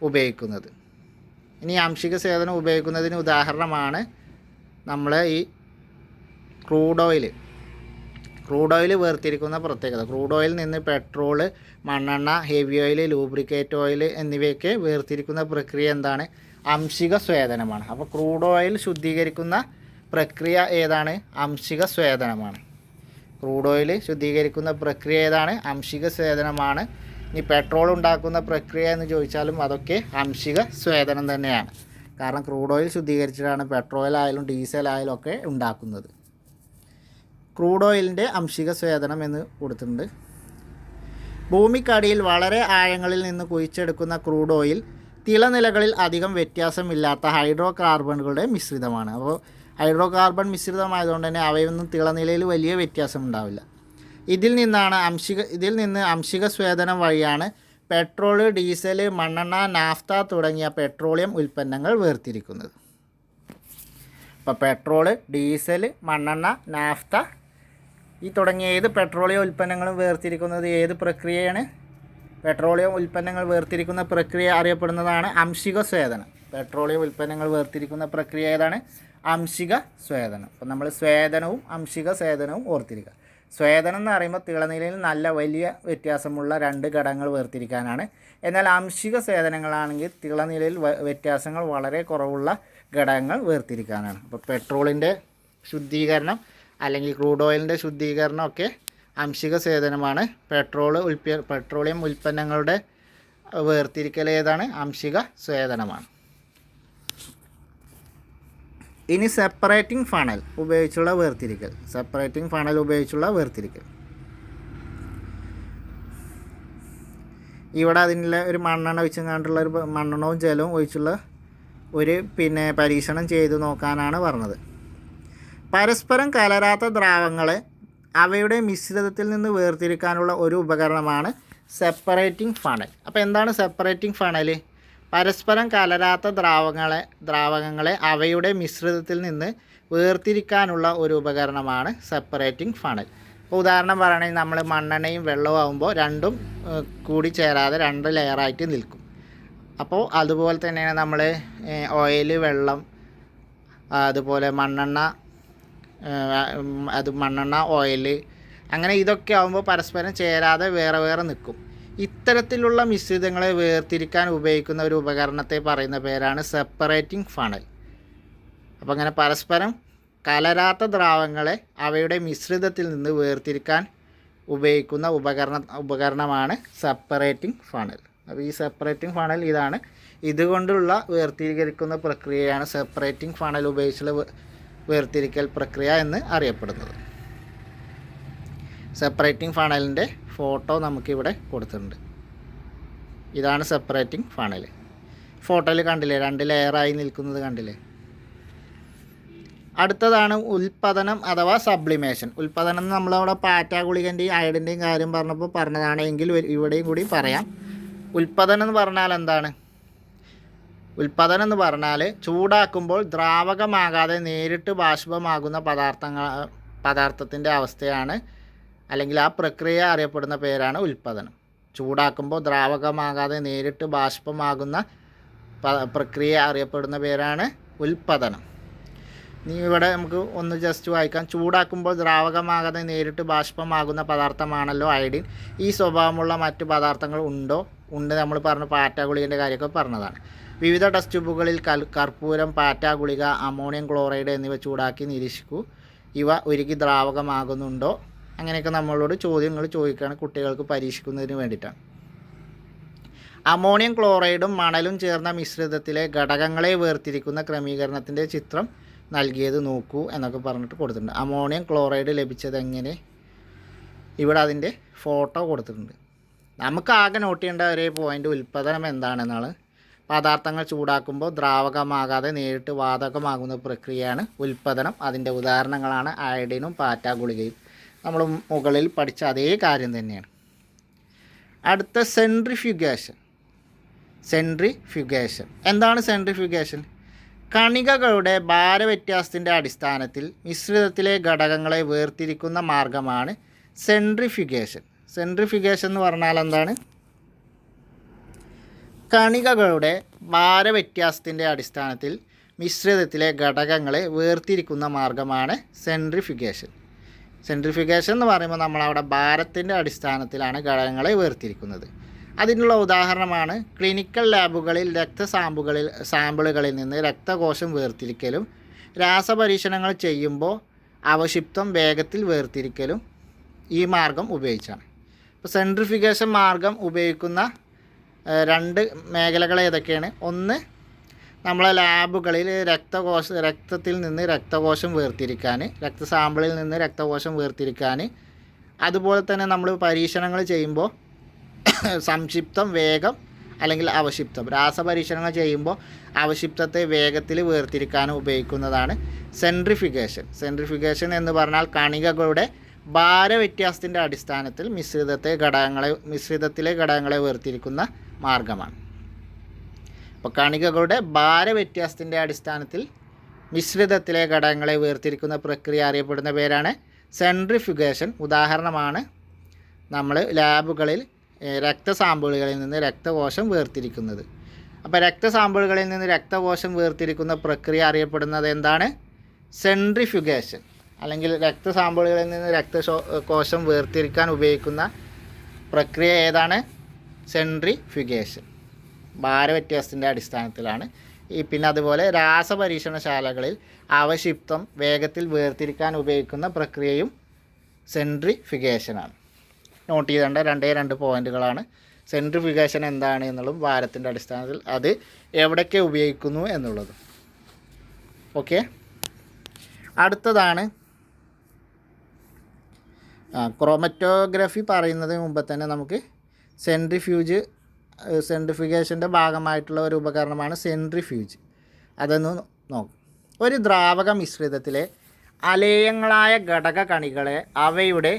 ഉപയോഗിക്കുന്നത്. ഇനി അംശിക സ്വേദനം ഉപയോഗിക്കുന്നതിന് ഉദാഹരണമാണ് നമ്മൾ ഈ ക്രൂഡ് ഓയിൽ വേർതിരിക്കുന്ന പ്രത്യേകത. ക്രൂഡ് ഓയിലിൽ നിന്ന് പെട്രോള്, മണ്ണെണ്ണ, ഹെവി ഓയിൽ, ലൂബ്രിക്കേറ്റ് ഓയിൽ എന്നിവയൊക്കെ വേർതിരിക്കുന്ന പ്രക്രിയ എന്താണ്? അംശിക സ്വേദനമാണ്. അപ്പോൾ ക്രൂഡ് ഓയിൽ ശുദ്ധീകരിക്കുന്ന പ്രക്രിയ ഏതാണ്? അംശിക സ്വേദനമാണ്. ക്രൂഡ് ഓയിൽ ശുദ്ധീകരിക്കുന്ന പ്രക്രിയ ഏതാണ്? അംശിക സ്വേദനമാണ്. ഇനി പെട്രോൾ ഉണ്ടാക്കുന്ന പ്രക്രിയ എന്ന് ചോദിച്ചാലും അതൊക്കെ അംശിക സ്വേദനം തന്നെയാണ്. കാരണം ക്രൂഡ് ഓയിൽ ശുദ്ധീകരിച്ചിട്ടാണ് പെട്രോൾ ആയാലും ഡീസൽ ആയാലും ഒക്കെ ഉണ്ടാക്കുന്നത്. ക്രൂഡ് ഓയിലിൻ്റെ അംശിക സ്വേദനം എന്ന് കൊടുത്തിട്ടുണ്ട്. ഭൂമിക്കടിയിൽ വളരെ ആഴങ്ങളിൽ നിന്ന് കുഴിച്ചെടുക്കുന്ന ക്രൂഡ് ഓയിൽ തിളനിലകളിൽ അധികം വ്യത്യാസമില്ലാത്ത ഹൈഡ്രോ കാർബണുകളുടെ മിശ്രിതമാണ്. അപ്പോൾ ഹൈഡ്രോ കാർബൺ മിശ്രിതമായതുകൊണ്ട് തന്നെ അവയൊന്നും തിളനിലയിൽ വലിയ വ്യത്യാസം ഉണ്ടാവില്ല. ഇതിൽ നിന്ന് അംശിക സ്വേദനം വഴിയാണ് പെട്രോൾ, ഡീസൽ, മണ്ണെണ്ണ, നാഫ്ത തുടങ്ങിയ പെട്രോളിയം ഉൽപ്പന്നങ്ങൾ വേർതിരിക്കുന്നത്. അപ്പോൾ പെട്രോൾ, ഡീസൽ, മണ്ണെണ്ണ, നാഫ്ത ഈ തുടങ്ങിയ ഏത് പെട്രോളിയം ഉൽപ്പന്നങ്ങളും വേർതിരിക്കുന്നത് ഏത് പ്രക്രിയയാണ്? പെട്രോളിയം ഉൽപ്പന്നങ്ങൾ വേർതിരിക്കുന്ന പ്രക്രിയ അറിയപ്പെടുന്നതാണ് അംശിക സ്വേദനം. പെട്രോളിയം ഉൽപ്പന്നങ്ങൾ വേർതിരിക്കുന്ന പ്രക്രിയ ഏതാണ്? അംശിക സ്വേദനം. അപ്പോൾ നമ്മൾ സ്വേദനവും അംശിക സ്വേദനവും ഓർത്തിരിക്കുക. സ്വേദനം എന്ന് പറയുമ്പോൾ തിളനിലയിൽ നല്ല വലിയ വ്യത്യാസമുള്ള രണ്ട് ഘടകങ്ങൾ വേർതിരിക്കാനാണ്. എന്നാൽ അംശിക സ്വേദനങ്ങളാണെങ്കിൽ തിളനിലയിൽ വ്യത്യാസങ്ങൾ വളരെ കുറവുള്ള ഘടകങ്ങൾ വേർതിരിക്കാനാണ്. അപ്പോൾ പെട്രോളിൻ്റെ ശുദ്ധീകരണം അല്ലെങ്കിൽ ക്രൂഡ് ഓയിലിൻ്റെ ശുദ്ധീകരണം ഒക്കെ അംശിക സ്വേദനമാണ്. പെട്രോളിയം ഉൽപ്പന്നങ്ങളുടെ വേർതിരിക്കൽ ഏതാണ്? അംശിക സ്വേദനമാണ്. ഇനി സെപ്പറേറ്റിംഗ് ഫണൽ ഉപയോഗിച്ചുള്ള വേർതിരിക്കൽ. ഇവിടെ അതിനുള്ള ഒരു മണ്ണെണ്ണ ഒഴിച്ചെങ്ങാണ്ടുള്ള ഒരു മണ്ണെണ്ണവും ജലവും ഒഴിച്ചുള്ള ഒരു പരീക്ഷണം ചെയ്തു നോക്കാനാണ് പറഞ്ഞത്. പരസ്പരം കലരാത്ത ദ്രാവങ്ങളെ അവയുടെ മിശ്രിതത്തിൽ നിന്ന് വേർതിരിക്കാനുള്ള ഒരു ഉപകരണമാണ് സെപ്പറേറ്റിംഗ് ഫണൽ. അപ്പോൾ എന്താണ് സെപ്പറേറ്റിംഗ് ഫണൽ? പരസ്പരം കലരാത്ത ദ്രാവകങ്ങളെ അവയുടെ മിശ്രിതത്തിൽ നിന്ന് വേർതിരിക്കാനുള്ള ഒരു ഉപകരണമാണ് സെപ്പറേറ്റിംഗ് ഫണൽ. ഇപ്പോൾ ഉദാഹരണം പറയുകയാണെങ്കിൽ നമ്മൾ മണ്ണെണ്ണയും വെള്ളവും ആകുമ്പോൾ രണ്ടും കൂടി ചേരാതെ രണ്ട് ലെയറായിട്ട് നിൽക്കും. അപ്പോൾ അതുപോലെ തന്നെയാണ് നമ്മൾ ഓയിൽ, വെള്ളം, അതുപോലെ മണ്ണെണ്ണ, ഓയിൽ, അങ്ങനെ ഇതൊക്കെ ആകുമ്പോൾ പരസ്പരം ചേരാതെ വേറെ വേറെ നിൽക്കും. ഇത്തരത്തിലുള്ള മിശ്രിതങ്ങളെ വേർതിരിക്കാൻ ഉപയോഗിക്കുന്ന ഒരു ഉപകരണത്തെ പറയുന്ന പേരാണ് സെപ്പറേറ്റിംഗ് ഫണൽ. അപ്പോൾ അങ്ങനെ പരസ്പരം കലരാത്ത ദ്രാവങ്ങളെ അവയുടെ മിശ്രിതത്തിൽ നിന്ന് വേർതിരിക്കാൻ ഉപയോഗിക്കുന്ന ഉപകരണമാണ് സെപ്പറേറ്റിംഗ് ഫണൽ. അപ്പോൾ ഈ സെപ്പറേറ്റിംഗ് ഫണൽ ഇതാണ്. ഇതുകൊണ്ടുള്ള വേർതിരിക്കുന്ന പ്രക്രിയയാണ് സെപ്പറേറ്റിംഗ് ഫണൽ ഉപയോഗിച്ചുള്ള വേർതിരിക്കൽ പ്രക്രിയ എന്ന് അറിയപ്പെടുന്നത്. സെപ്പറേറ്റിംഗ് ഫണലിൻ്റെ ഫോട്ടോ നമുക്കിവിടെ കൊടുത്തിട്ടുണ്ട്. ഇതാണ് സെപ്പറേറ്റിംഗ് ഫണൽ. ഫോട്ടോയിൽ കണ്ടില്ലേ, രണ്ട് ലെയറായി നിൽക്കുന്നത് കണ്ടില്ലേ. അടുത്തതാണ് ഉൽപ്പതനം അഥവാ സബ്ലിമേഷൻ. ഉൽപ്പതനം നമ്മളവിടെ പാറ്റ ഗുളികൻ്റെയും അയഡിൻ്റെയും കാര്യം പറഞ്ഞപ്പോൾ പറഞ്ഞതാണ്. എങ്കിൽ ഇവിടെയും കൂടി പറയാം. ഉൽപ്പതനം എന്ന് പറഞ്ഞാൽ എന്താണ്? ഉൽപ്പതനം എന്ന് പറഞ്ഞാൽ ചൂടാക്കുമ്പോൾ ദ്രാവകമാകാതെ നേരിട്ട് ബാഷ്പമാകുന്ന പദാർത്ഥത്തിൻ്റെ അവസ്ഥയാണ്, അല്ലെങ്കിൽ ആ പ്രക്രിയ അറിയപ്പെടുന്ന പേരാണ് ഉൽപ്പതനം. ചൂടാക്കുമ്പോൾ ദ്രാവകമാകാതെ നേരിട്ട് ബാഷ്പമാകുന്ന പ്രക്രിയ അറിയപ്പെടുന്ന പേരാണ് ഉൽപ്പതനം. ഇനി ഇവിടെ നമുക്ക് ഒന്ന് ജസ്റ്റ് വായിക്കാം. ചൂടാക്കുമ്പോൾ ദ്രാവകമാകാതെ നേരിട്ട് ബാഷ്പമാകുന്ന പദാർത്ഥമാണല്ലോ അയഡിൻ. ഈ സ്വഭാവമുള്ള മറ്റ് പദാർത്ഥങ്ങൾ ഉണ്ട്. നമ്മൾ പറഞ്ഞു പാറ്റ ഗുളികൻ്റെ കാര്യമൊക്കെ പറഞ്ഞതാണ്. വിവിധ ടെസ്റ്റ് ട്യൂബുകളിൽ കർപ്പൂരം, പാറ്റ ഗുളിക, അമോണിയം ക്ലോറൈഡ് എന്നിവ ചൂടാക്കി നിരീക്ഷിക്കൂ. ഇവ ഉരുകി ദ്രാവകമാകുന്നുണ്ടോ? അങ്ങനെയൊക്കെ നമ്മളോട് ചോദ്യങ്ങൾ ചോദിക്കുകയാണ് കുട്ടികൾക്ക് പരീക്ഷിക്കുന്നതിന് വേണ്ടിയിട്ടാണ്. അമോണിയം ക്ലോറൈഡും മണലും ചേർന്ന മിശ്രിതത്തിലെ ഘടകങ്ങളെ വേർതിരിക്കുന്ന ക്രമീകരണത്തിൻ്റെ ചിത്രം നൽകിയത് നോക്കൂ എന്നൊക്കെ പറഞ്ഞിട്ട് കൊടുത്തിട്ടുണ്ട്. അമോണിയം ക്ലോറൈഡ് ലഭിച്ചത് എങ്ങനെ? ഇവിടെ അതിൻ്റെ ഫോട്ടോ കൊടുത്തിട്ടുണ്ട്. നമുക്ക് ആകെ നോട്ട് ചെയ്യേണ്ട ഒരേ പോയിൻ്റ് ഉൽപ്പന്നം എന്താണെന്നാണ്. പദാർത്ഥങ്ങൾ ചൂടാക്കുമ്പോൾ ദ്രാവകമാകാതെ നേരിട്ട് വാതകമാകുന്ന പ്രക്രിയയാണ് ഉൽപ്പന്നം. അതിൻ്റെ ഉദാഹരണങ്ങളാണ് അയഡിനും പാറ്റ ഗുളികയും. നമ്മൾ മുകളിൽ പഠിച്ച അതേ കാര്യം തന്നെയാണ്. അടുത്ത സെൻട്രിഫ്യൂഗേഷൻ. എന്താണ് സെൻട്രിഫ്യൂഗേഷൻ? കണികകളുടെ ഭാരവ്യത്യാസത്തിൻ്റെ അടിസ്ഥാനത്തിൽ മിശ്രിതത്തിലെ ഘടകങ്ങളെ വേർതിരിക്കുന്ന മാർഗമാണ് സെൻട്രിഫ്യൂഗേഷൻ. എന്ന് പറഞ്ഞാൽ എന്താണ്? കണികകളുടെ ഭാരവ്യത്യാസത്തിൻ്റെ അടിസ്ഥാനത്തിൽ മിശ്രിതത്തിലെ ഘടകങ്ങളെ വേർതിരിക്കുന്ന മാർഗമാണ് സെൻട്രിഫ്യൂഗേഷൻ എന്ന് പറയുമ്പോൾ നമ്മളവിടെ ഭാരത്തിൻ്റെ അടിസ്ഥാനത്തിലാണ് ഘടകങ്ങളെ വേർതിരിക്കുന്നത്. അതിനുള്ള ഉദാഹരണമാണ് ക്ലിനിക്കൽ ലാബുകളിൽ സാമ്പിളുകളിൽ നിന്ന് രക്തകോശം വേർതിരിക്കലും രാസപരീക്ഷണങ്ങൾ ചെയ്യുമ്പോൾ അവശിഷ്ടം വേഗത്തിൽ വേർതിരിക്കലും ഈ മാർഗം ഉപയോഗിച്ചാണ്. ഇപ്പോൾ സെൻട്രിഫ്യൂഗേഷൻ മാർഗം ഉപയോഗിക്കുന്ന രണ്ട് മേഖലകൾ ഏതൊക്കെയാണ്? ഒന്ന്, നമ്മളെ ലാബുകളിൽ രക്തത്തിൽ നിന്ന് രക്തകോശം വേർതിരിക്കാൻ, രക്തസാമ്പിളിൽ നിന്ന് രക്തകോശം വേർതിരിക്കാൻ, അതുപോലെ തന്നെ നമ്മൾ പരീക്ഷണങ്ങൾ ചെയ്യുമ്പോൾ സംക്ഷിപ്തം വേഗം അല്ലെങ്കിൽ അവശിഷ്ടം, രാസപരീക്ഷണങ്ങൾ ചെയ്യുമ്പോൾ അവശിഷ്ടത്തെ വേഗത്തിൽ വേർതിരിക്കാനും ഉപയോഗിക്കുന്നതാണ് സെൻട്രിഫ്യൂഗേഷൻ എന്ന് പറഞ്ഞാൽ കണികകളുടെ ഭാരവ്യത്യാസത്തിൻ്റെ അടിസ്ഥാനത്തിൽ മിശ്രിതത്തിലെ ഘടകങ്ങളെ വേർതിരിക്കുന്ന മാർഗമാണ്. അപ്പോൾ കണികകളുടെ ഭാരവ്യത്യാസത്തിൻ്റെ അടിസ്ഥാനത്തിൽ മിശ്രിതത്തിലെ ഘടകങ്ങളെ വേർതിരിക്കുന്ന പ്രക്രിയ അറിയപ്പെടുന്ന പേരാണ് സെൻട്രിഫ്യൂഗേഷൻ. ഉദാഹരണമാണ് നമ്മൾ ലാബുകളിൽ രക്തസാമ്പിളുകളിൽ നിന്ന് രക്തകോശം വേർതിരിക്കുന്നത്. അപ്പോൾ രക്തസാമ്പിളുകളിൽ നിന്ന് രക്തകോശം വേർതിരിക്കുന്ന പ്രക്രിയ അറിയപ്പെടുന്നത് എന്താണ്? സെൻട്രിഫ്യൂഗേഷൻ. അല്ലെങ്കിൽ രക്തസാമ്പിളുകളിൽ നിന്ന് രക്തകോശം വേർതിരിക്കാൻ ഉപയോഗിക്കുന്ന പ്രക്രിയ ഏതാണ്? സെൻട്രിഫ്യൂഗേഷൻ. ഭാരവ്യത്യാസത്തിൻ്റെ അടിസ്ഥാനത്തിലാണ്. പിന്നെ അതുപോലെ രാസപരീക്ഷണശാലകളിൽ അവശിഷ്ടം വേഗത്തിൽ വേർതിരിക്കാൻ ഉപയോഗിക്കുന്ന പ്രക്രിയയും സെൻട്രിഫ്യൂഗേഷനാണ്. നോട്ട് ചെയ്തേണ്ട രണ്ട് പോയിന്റുകളാണ്. സെൻട്രിഫ്യൂഗേഷൻ എന്താണ് എന്നുള്ളതും ഭാരത്തിൻ്റെ അടിസ്ഥാനത്തിൽ അത് എവിടെയൊക്കെ ഉപയോഗിക്കുന്നു എന്നുള്ളതും. ഓക്കെ, അടുത്തതാണ് ക്രോമറ്റോഗ്രഫി. പറയുന്നതിന് മുമ്പ് തന്നെ നമുക്ക് സെൻട്രിഫ്യൂഗേഷൻ്റെ ഭാഗമായിട്ടുള്ള ഒരു ഉപകരണമാണ് സെൻട്രിഫ്യൂജ്. അതൊന്ന് നോക്കും. ഒരു ദ്രാവക മിശ്രിതത്തിലെ അലേയങ്ങളായ ഘടക കണികളെ അവയുടെ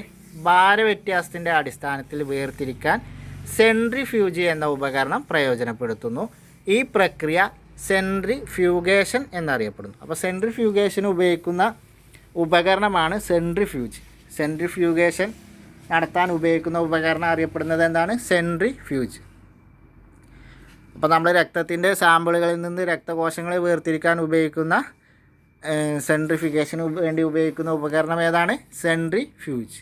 ഭാരവ്യത്യാസത്തിൻ്റെ അടിസ്ഥാനത്തിൽ വേർതിരിക്കാൻ സെൻട്രിഫ്യൂജ് എന്ന ഉപകരണം പ്രയോജനപ്പെടുത്തുന്നു. ഈ പ്രക്രിയ സെൻട്രിഫ്യൂഗേഷൻ എന്നറിയപ്പെടുന്നു. അപ്പോൾ സെൻട്രിഫ്യൂഗേഷന് ഉപയോഗിക്കുന്ന ഉപകരണമാണ് സെൻട്രിഫ്യൂഗേഷൻ നടത്താൻ ഉപയോഗിക്കുന്ന ഉപകരണം അറിയപ്പെടുന്നത് എന്താണ്? സെൻട്രിഫ്യൂജ്. അപ്പോൾ നമ്മൾ രക്തത്തിൻ്റെ സാമ്പിളുകളിൽ നിന്ന് രക്തകോശങ്ങളെ വേർതിരിക്കാൻ ഉപയോഗിക്കുന്ന സെൻട്രിഫ്യൂഗേഷന് വേണ്ടി ഉപയോഗിക്കുന്ന ഉപകരണം ഏതാണ്? സെൻട്രിഫ്യൂജ്.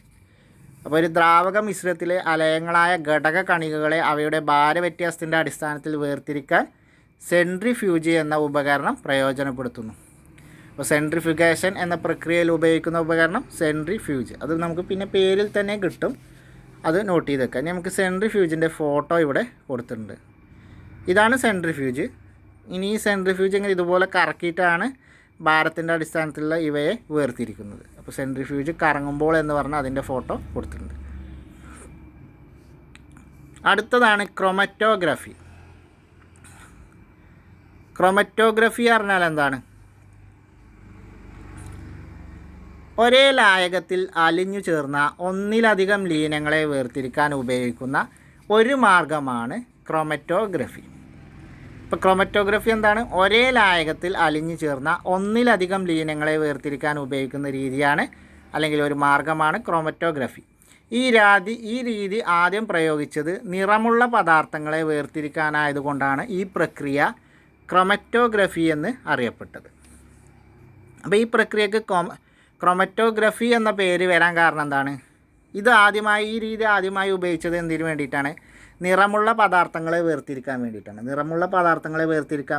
അപ്പോൾ ഒരു ദ്രാവക മിശ്രിതത്തിലെ അലയങ്ങളായ ഘടക കണികകളെ അവയുടെ ഭാരവ്യത്യാസത്തിൻ്റെ അടിസ്ഥാനത്തിൽ വേർതിരിക്കാൻ സെൻട്രിഫ്യൂജ് എന്ന ഉപകരണം പ്രയോജനപ്പെടുത്തുന്നു. അപ്പോൾ സെൻട്രിഫ്യൂഗേഷൻ എന്ന പ്രക്രിയയിൽ ഉപയോഗിക്കുന്ന ഉപകരണം സെൻട്രിഫ്യൂജ്. അത് നമുക്ക് പിന്നെ പേരിൽ തന്നെ കിട്ടും, അത് നോട്ട് ചെയ്ത് വെക്കാം. നമുക്ക് സെൻട്രിഫ്യൂജിൻ്റെ ഫോട്ടോ ഇവിടെ കൊടുത്തിട്ടുണ്ട്. ഇതാണ് സെൻട്രിഫ്യൂജ്. ഇനി ഈ സെൻട്രിഫ്യൂജ് ഇങ്ങനെ ഇതുപോലെ കറക്കിയിട്ടാണ് ഭാരത്തിൻ്റെ അടിസ്ഥാനത്തിലുള്ള ഇവയെ വേർതിരിക്കുന്നത്. അപ്പോൾ സെൻട്രിഫ്യൂജ് കറങ്ങുമ്പോൾ എന്ന് പറഞ്ഞാൽ അതിൻ്റെ ഫോട്ടോ കൊടുത്തിട്ടുണ്ട്. അടുത്തതാണ് ക്രോമറ്റോഗ്രഫി. ക്രോമറ്റോഗ്രഫി പറഞ്ഞാൽ എന്താണ്? ഒരേ ലായകത്തിൽ അലിഞ്ഞു ചേർന്ന ഒന്നിലധികം ലീനങ്ങളെ വേർതിരിക്കാൻ ഉപയോഗിക്കുന്ന ഒരു മാർഗമാണ് ക്രോമറ്റോഗ്രഫി. ഇപ്പോൾ ക്രോമറ്റോഗ്രഫി എന്താണ്? ഒരേ ലായകത്തിൽ അലിഞ്ഞു ചേർന്ന ഒന്നിലധികം ലീനങ്ങളെ വേർതിരിക്കാൻ ഉപയോഗിക്കുന്ന രീതിയാണ് അല്ലെങ്കിൽ ഒരു മാർഗമാണ് ക്രോമറ്റോഗ്രഫി. ഈ രീതി ആദ്യം പ്രയോഗിച്ചത് നിറമുള്ള പദാർത്ഥങ്ങളെ വേർതിരിക്കാനായതുകൊണ്ടാണ് ഈ പ്രക്രിയ ക്രോമറ്റോഗ്രഫി എന്ന് അറിയപ്പെട്ടത്. അപ്പോൾ ഈ പ്രക്രിയക്ക് ക്രോമറ്റോഗ്രഫി എന്ന പേര് വരാൻ കാരണം എന്താണ്? ഈ രീതി ആദ്യമായി ഉപയോഗിച്ചത് എന്തിനു വേണ്ടിയിട്ടാണ്? നിറമുള്ള പദാർത്ഥങ്ങളെ വേർതിരിക്കാൻ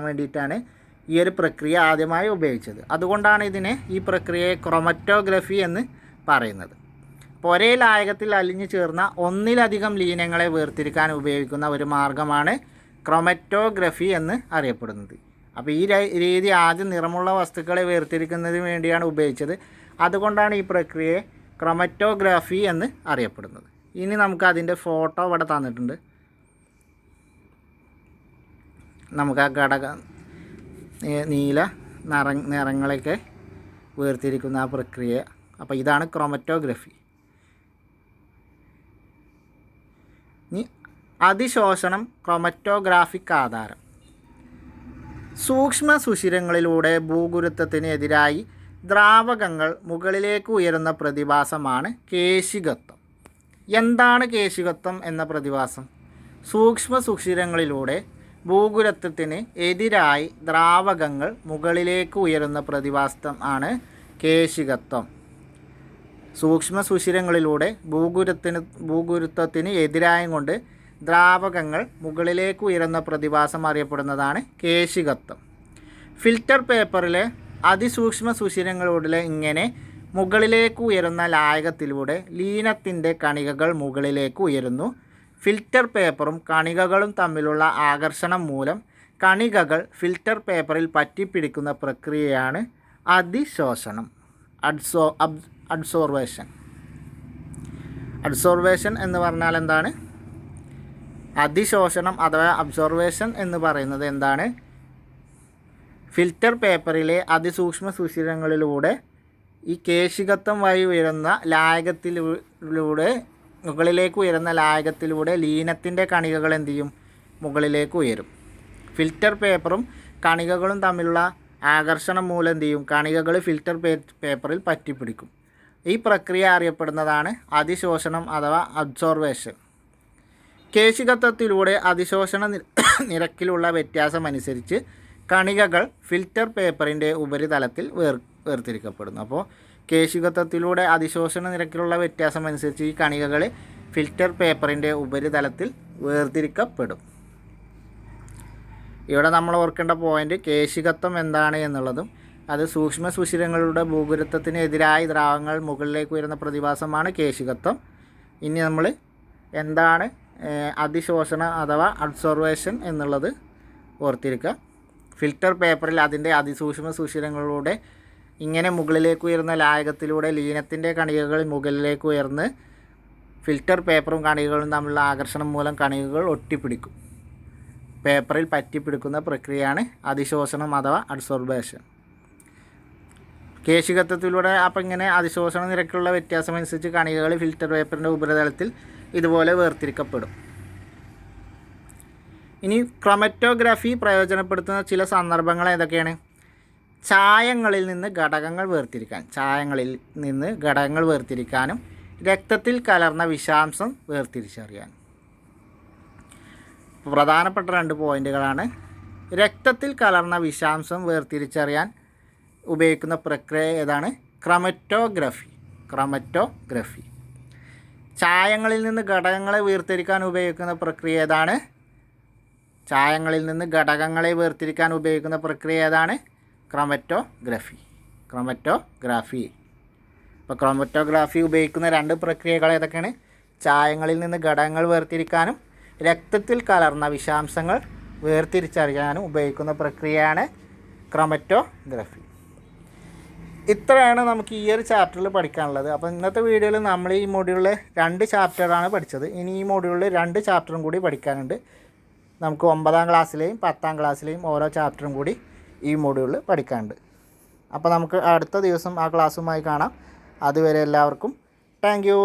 വേണ്ടിയിട്ടാണ് ഈ ഒരു പ്രക്രിയ ആദ്യമായി ഉപയോഗിച്ചത്. അതുകൊണ്ടാണ് ഈ പ്രക്രിയയെ ക്രോമറ്റോഗ്രഫി എന്ന് പറയുന്നത്. അപ്പോൾ ഒരേ ലായകത്തിൽ അലിഞ്ഞു ചേർന്ന ഒന്നിലധികം ലീനങ്ങളെ വേർതിരിക്കാൻ ഉപയോഗിക്കുന്ന ഒരു മാർഗ്ഗമാണ് ക്രോമറ്റോഗ്രഫി എന്ന് അറിയപ്പെടുന്നത്. അപ്പോൾ ഈ രീതി ആദ്യം നിറമുള്ള വസ്തുക്കളെ വേർതിരിക്കുന്നതിന് വേണ്ടിയാണ് ഉപയോഗിച്ചത്. അതുകൊണ്ടാണ് ഈ പ്രക്രിയയെ ക്രോമറ്റോഗ്രഫി എന്ന് അറിയപ്പെടുന്നത്. ഇനി നമുക്ക് അതിൻ്റെ ഫോട്ടോ ഇവിടെ തന്നിട്ടുണ്ട്. നമുക്ക് ആ നീല നിറങ്ങളൊക്കെ വേർതിരിക്കുന്ന ആ പ്രക്രിയ. അപ്പോൾ ഇതാണ് ക്രോമറ്റോഗ്രഫി. ഇനി അതിശോഷണം ക്രോമറ്റോഗ്രാഫിക് ആധാരം. സൂക്ഷ്മ സുഷിരങ്ങളിലൂടെ ഭൂഗുരുത്വത്തിന് എതിരായി ദ്രാവകങ്ങൾ മുകളിലേക്ക് ഉയരുന്ന പ്രതിഭാസമാണ് കേശികത്വം. എന്താണ് കേശികത്വം എന്ന പ്രതിഭാസം? സൂക്ഷ്മ സുഷിരങ്ങളിലൂടെ ഭൂഗുരുത്വത്തിന് എതിരായി ദ്രാവകങ്ങൾ മുകളിലേക്ക് ഉയരുന്ന പ്രതിഭാസം ആണ് കേശികത്വം. സൂക്ഷ്മ സുഷിരങ്ങളിലൂടെ ഭൂഗുരുത്വത്തിന് എതിരായും കൊണ്ട് ദ്രാവകങ്ങൾ മുകളിലേക്ക് ഉയരുന്ന പ്രതിഭാസം അറിയപ്പെടുന്നതാണ് കേശികത്വം. ഫിൽറ്റർ പേപ്പറിലെ അതിസൂക്ഷ്മ സുഷിരങ്ങളിലൂടെ ഇങ്ങനെ മുകളിലേക്ക് ഉയരുന്ന ലായകത്തിലൂടെ ലീനത്തിൻ്റെ കണികകൾ മുകളിലേക്ക് ഉയരുന്നു. ഫിൽറ്റർ പേപ്പറും കണികകളും തമ്മിലുള്ള ആകർഷണം മൂലം കണികകൾ ഫിൽറ്റർ പേപ്പറിൽ പറ്റിപ്പിടിക്കുന്ന പ്രക്രിയയാണ് അതിശോഷണം, അഡ്സോർവേഷൻ എന്ന് പറഞ്ഞാൽ എന്താണ്? അതിശോഷണം അഥവാ അബ്സോർവേഷൻ എന്ന് പറയുന്നത് എന്താണ്? ഫിൽറ്റർ പേപ്പറിലെ അതിസൂക്ഷ്മ സുഷിരങ്ങളിലൂടെ ഈ കേശികത്വം വഴി ഉയരുന്ന ലായകത്തിലൂടെ മുകളിലേക്ക് ഉയരുന്ന ലായകത്തിലൂടെ ലീനത്തിൻ്റെ കണികകൾ എന്ത് ചെയ്യും? മുകളിലേക്ക് ഉയരും. ഫിൽറ്റർ പേപ്പറും കണികകളും തമ്മിലുള്ള ആകർഷണം മൂലം എന്ത് ചെയ്യും? കണികകൾ ഫിൽറ്റർ പേപ്പറിൽ പറ്റിപ്പിടിക്കും. ഈ പ്രക്രിയ അറിയപ്പെടുന്നതാണ് അതിശോഷണം അഥവാ അബ്സോർവേഷൻ. കേശികത്വത്തിലൂടെ അതിശോഷണ നിരക്കിലുള്ള വ്യത്യാസമനുസരിച്ച് കണികകൾ ഫിൽറ്റർ പേപ്പറിൻ്റെ ഉപരിതലത്തിൽ വേർതിരിക്കപ്പെടുന്നു. അപ്പോൾ കേശികത്വത്തിലൂടെ അതിശോഷണ നിരക്കിലുള്ള വ്യത്യാസമനുസരിച്ച് ഈ കണികകൾ ഫിൽറ്റർ പേപ്പറിൻ്റെ ഉപരിതലത്തിൽ വേർതിരിക്കപ്പെടും. ഇവിടെ നമ്മൾ ഓർക്കേണ്ട പോയിൻ്റ് കേശികത്വം എന്താണ് എന്നുള്ളതും അത് സൂക്ഷ്മ സുഷിരങ്ങളുടെ ഭൂഗുരുത്വത്തിന് എതിരായി ദ്രാവകങ്ങൾ മുകളിലേക്ക് ഉയരുന്ന പ്രതിഭാസമാണ് കേശികത്വം. ഇനി നമ്മൾ എന്താണ് അതിശോഷണ അഥവാ അബ്സോർവേഷൻ എന്നുള്ളത് ഓർത്തിരിക്കുക. ഫിൽറ്റർ പേപ്പറിൽ അതിൻ്റെ അതിസൂക്ഷ്മ സുഷിരങ്ങളിലൂടെ ഇങ്ങനെ മുകളിലേക്ക് ഉയർന്ന ലായകത്തിലൂടെ ലീനത്തിൻ്റെ കണികകൾ മുകളിലേക്ക് ഉയർന്ന് ഫിൽറ്റർ പേപ്പറും കണികകളും തമ്മിലുള്ള ആകർഷണം മൂലം കണികകൾ ഒട്ടിപ്പിടിക്കും. പേപ്പറിൽ പറ്റിപ്പിടിക്കുന്ന പ്രക്രിയയാണ് അതിശോഷണം അഥവാ അഡ്സോർബേഷൻ. കേശികത്വത്തിലൂടെ അപ്പം ഇങ്ങനെ അതിശോഷണ നിരക്കിലുള്ള വ്യത്യാസമനുസരിച്ച് കണികകൾ ഫിൽറ്റർ പേപ്പറിൻ്റെ ഉപരിതലത്തിൽ ഇതുപോലെ വേർതിരിക്കപ്പെടും. ഇനി ക്രോമറ്റോഗ്രഫി പ്രയോജനപ്പെടുത്തുന്ന ചില സന്ദർഭങ്ങൾ ഏതൊക്കെയാണ്? ചായങ്ങളിൽ നിന്ന് ഘടകങ്ങൾ വേർതിരിക്കാനും രക്തത്തിൽ കലർന്ന വിഷാംശം വേർതിരിച്ചറിയാനും. പ്രധാനപ്പെട്ട 2 പോയിന്റുകളാണ്. രക്തത്തിൽ കലർന്ന വിഷാംശം വേർതിരിച്ചറിയാൻ ഉപയോഗിക്കുന്ന പ്രക്രിയ ഏതാണ്? ക്രോമറ്റോഗ്രഫി. ചായങ്ങളിൽ നിന്ന് ഘടകങ്ങളെ വേർതിരിക്കാൻ ഉപയോഗിക്കുന്ന പ്രക്രിയ ഏതാണ്? ക്രോമറ്റോഗ്രഫി. അപ്പോൾ ക്രോമറ്റോഗ്രഫി ഉപയോഗിക്കുന്ന 2 പ്രക്രിയകൾ ഏതൊക്കെയാണ്? ചായങ്ങളിൽ നിന്ന് ഘടകങ്ങൾ വേർതിരിക്കാനും രക്തത്തിൽ കലർന്ന വിഷാംശങ്ങൾ വേർതിരിച്ചറിയാനും ഉപയോഗിക്കുന്ന പ്രക്രിയയാണ് ക്രോമറ്റോഗ്രഫി. ഇത്രയാണ് നമുക്ക് ഈ ഒരു ചാപ്റ്ററിൽ പഠിക്കാനുള്ളത്. അപ്പോൾ ഇന്നത്തെ വീഡിയോയിൽ നമ്മൾ ഈ മൊഡ്യൂളിൽ 2 ചാപ്റ്ററാണ് പഠിച്ചത്. ഇനി ഈ മൊഡ്യൂളിൽ 2 ചാപ്റ്ററും കൂടി പഠിക്കാനുണ്ട്. നമുക്ക് 9ാം ക്ലാസ്സിലെയും 10ാം ക്ലാസ്സിലെയും ഓരോ ചാപ്റ്ററും കൂടി ഈ മൊഡ്യൂളിൽ പഠിക്കാനുണ്ട്. അപ്പോൾ നമുക്ക് അടുത്ത ദിവസം ആ ക്ലാസ്സുമായി കാണാം. അതുവരെ എല്ലാവർക്കും താങ്ക് യു.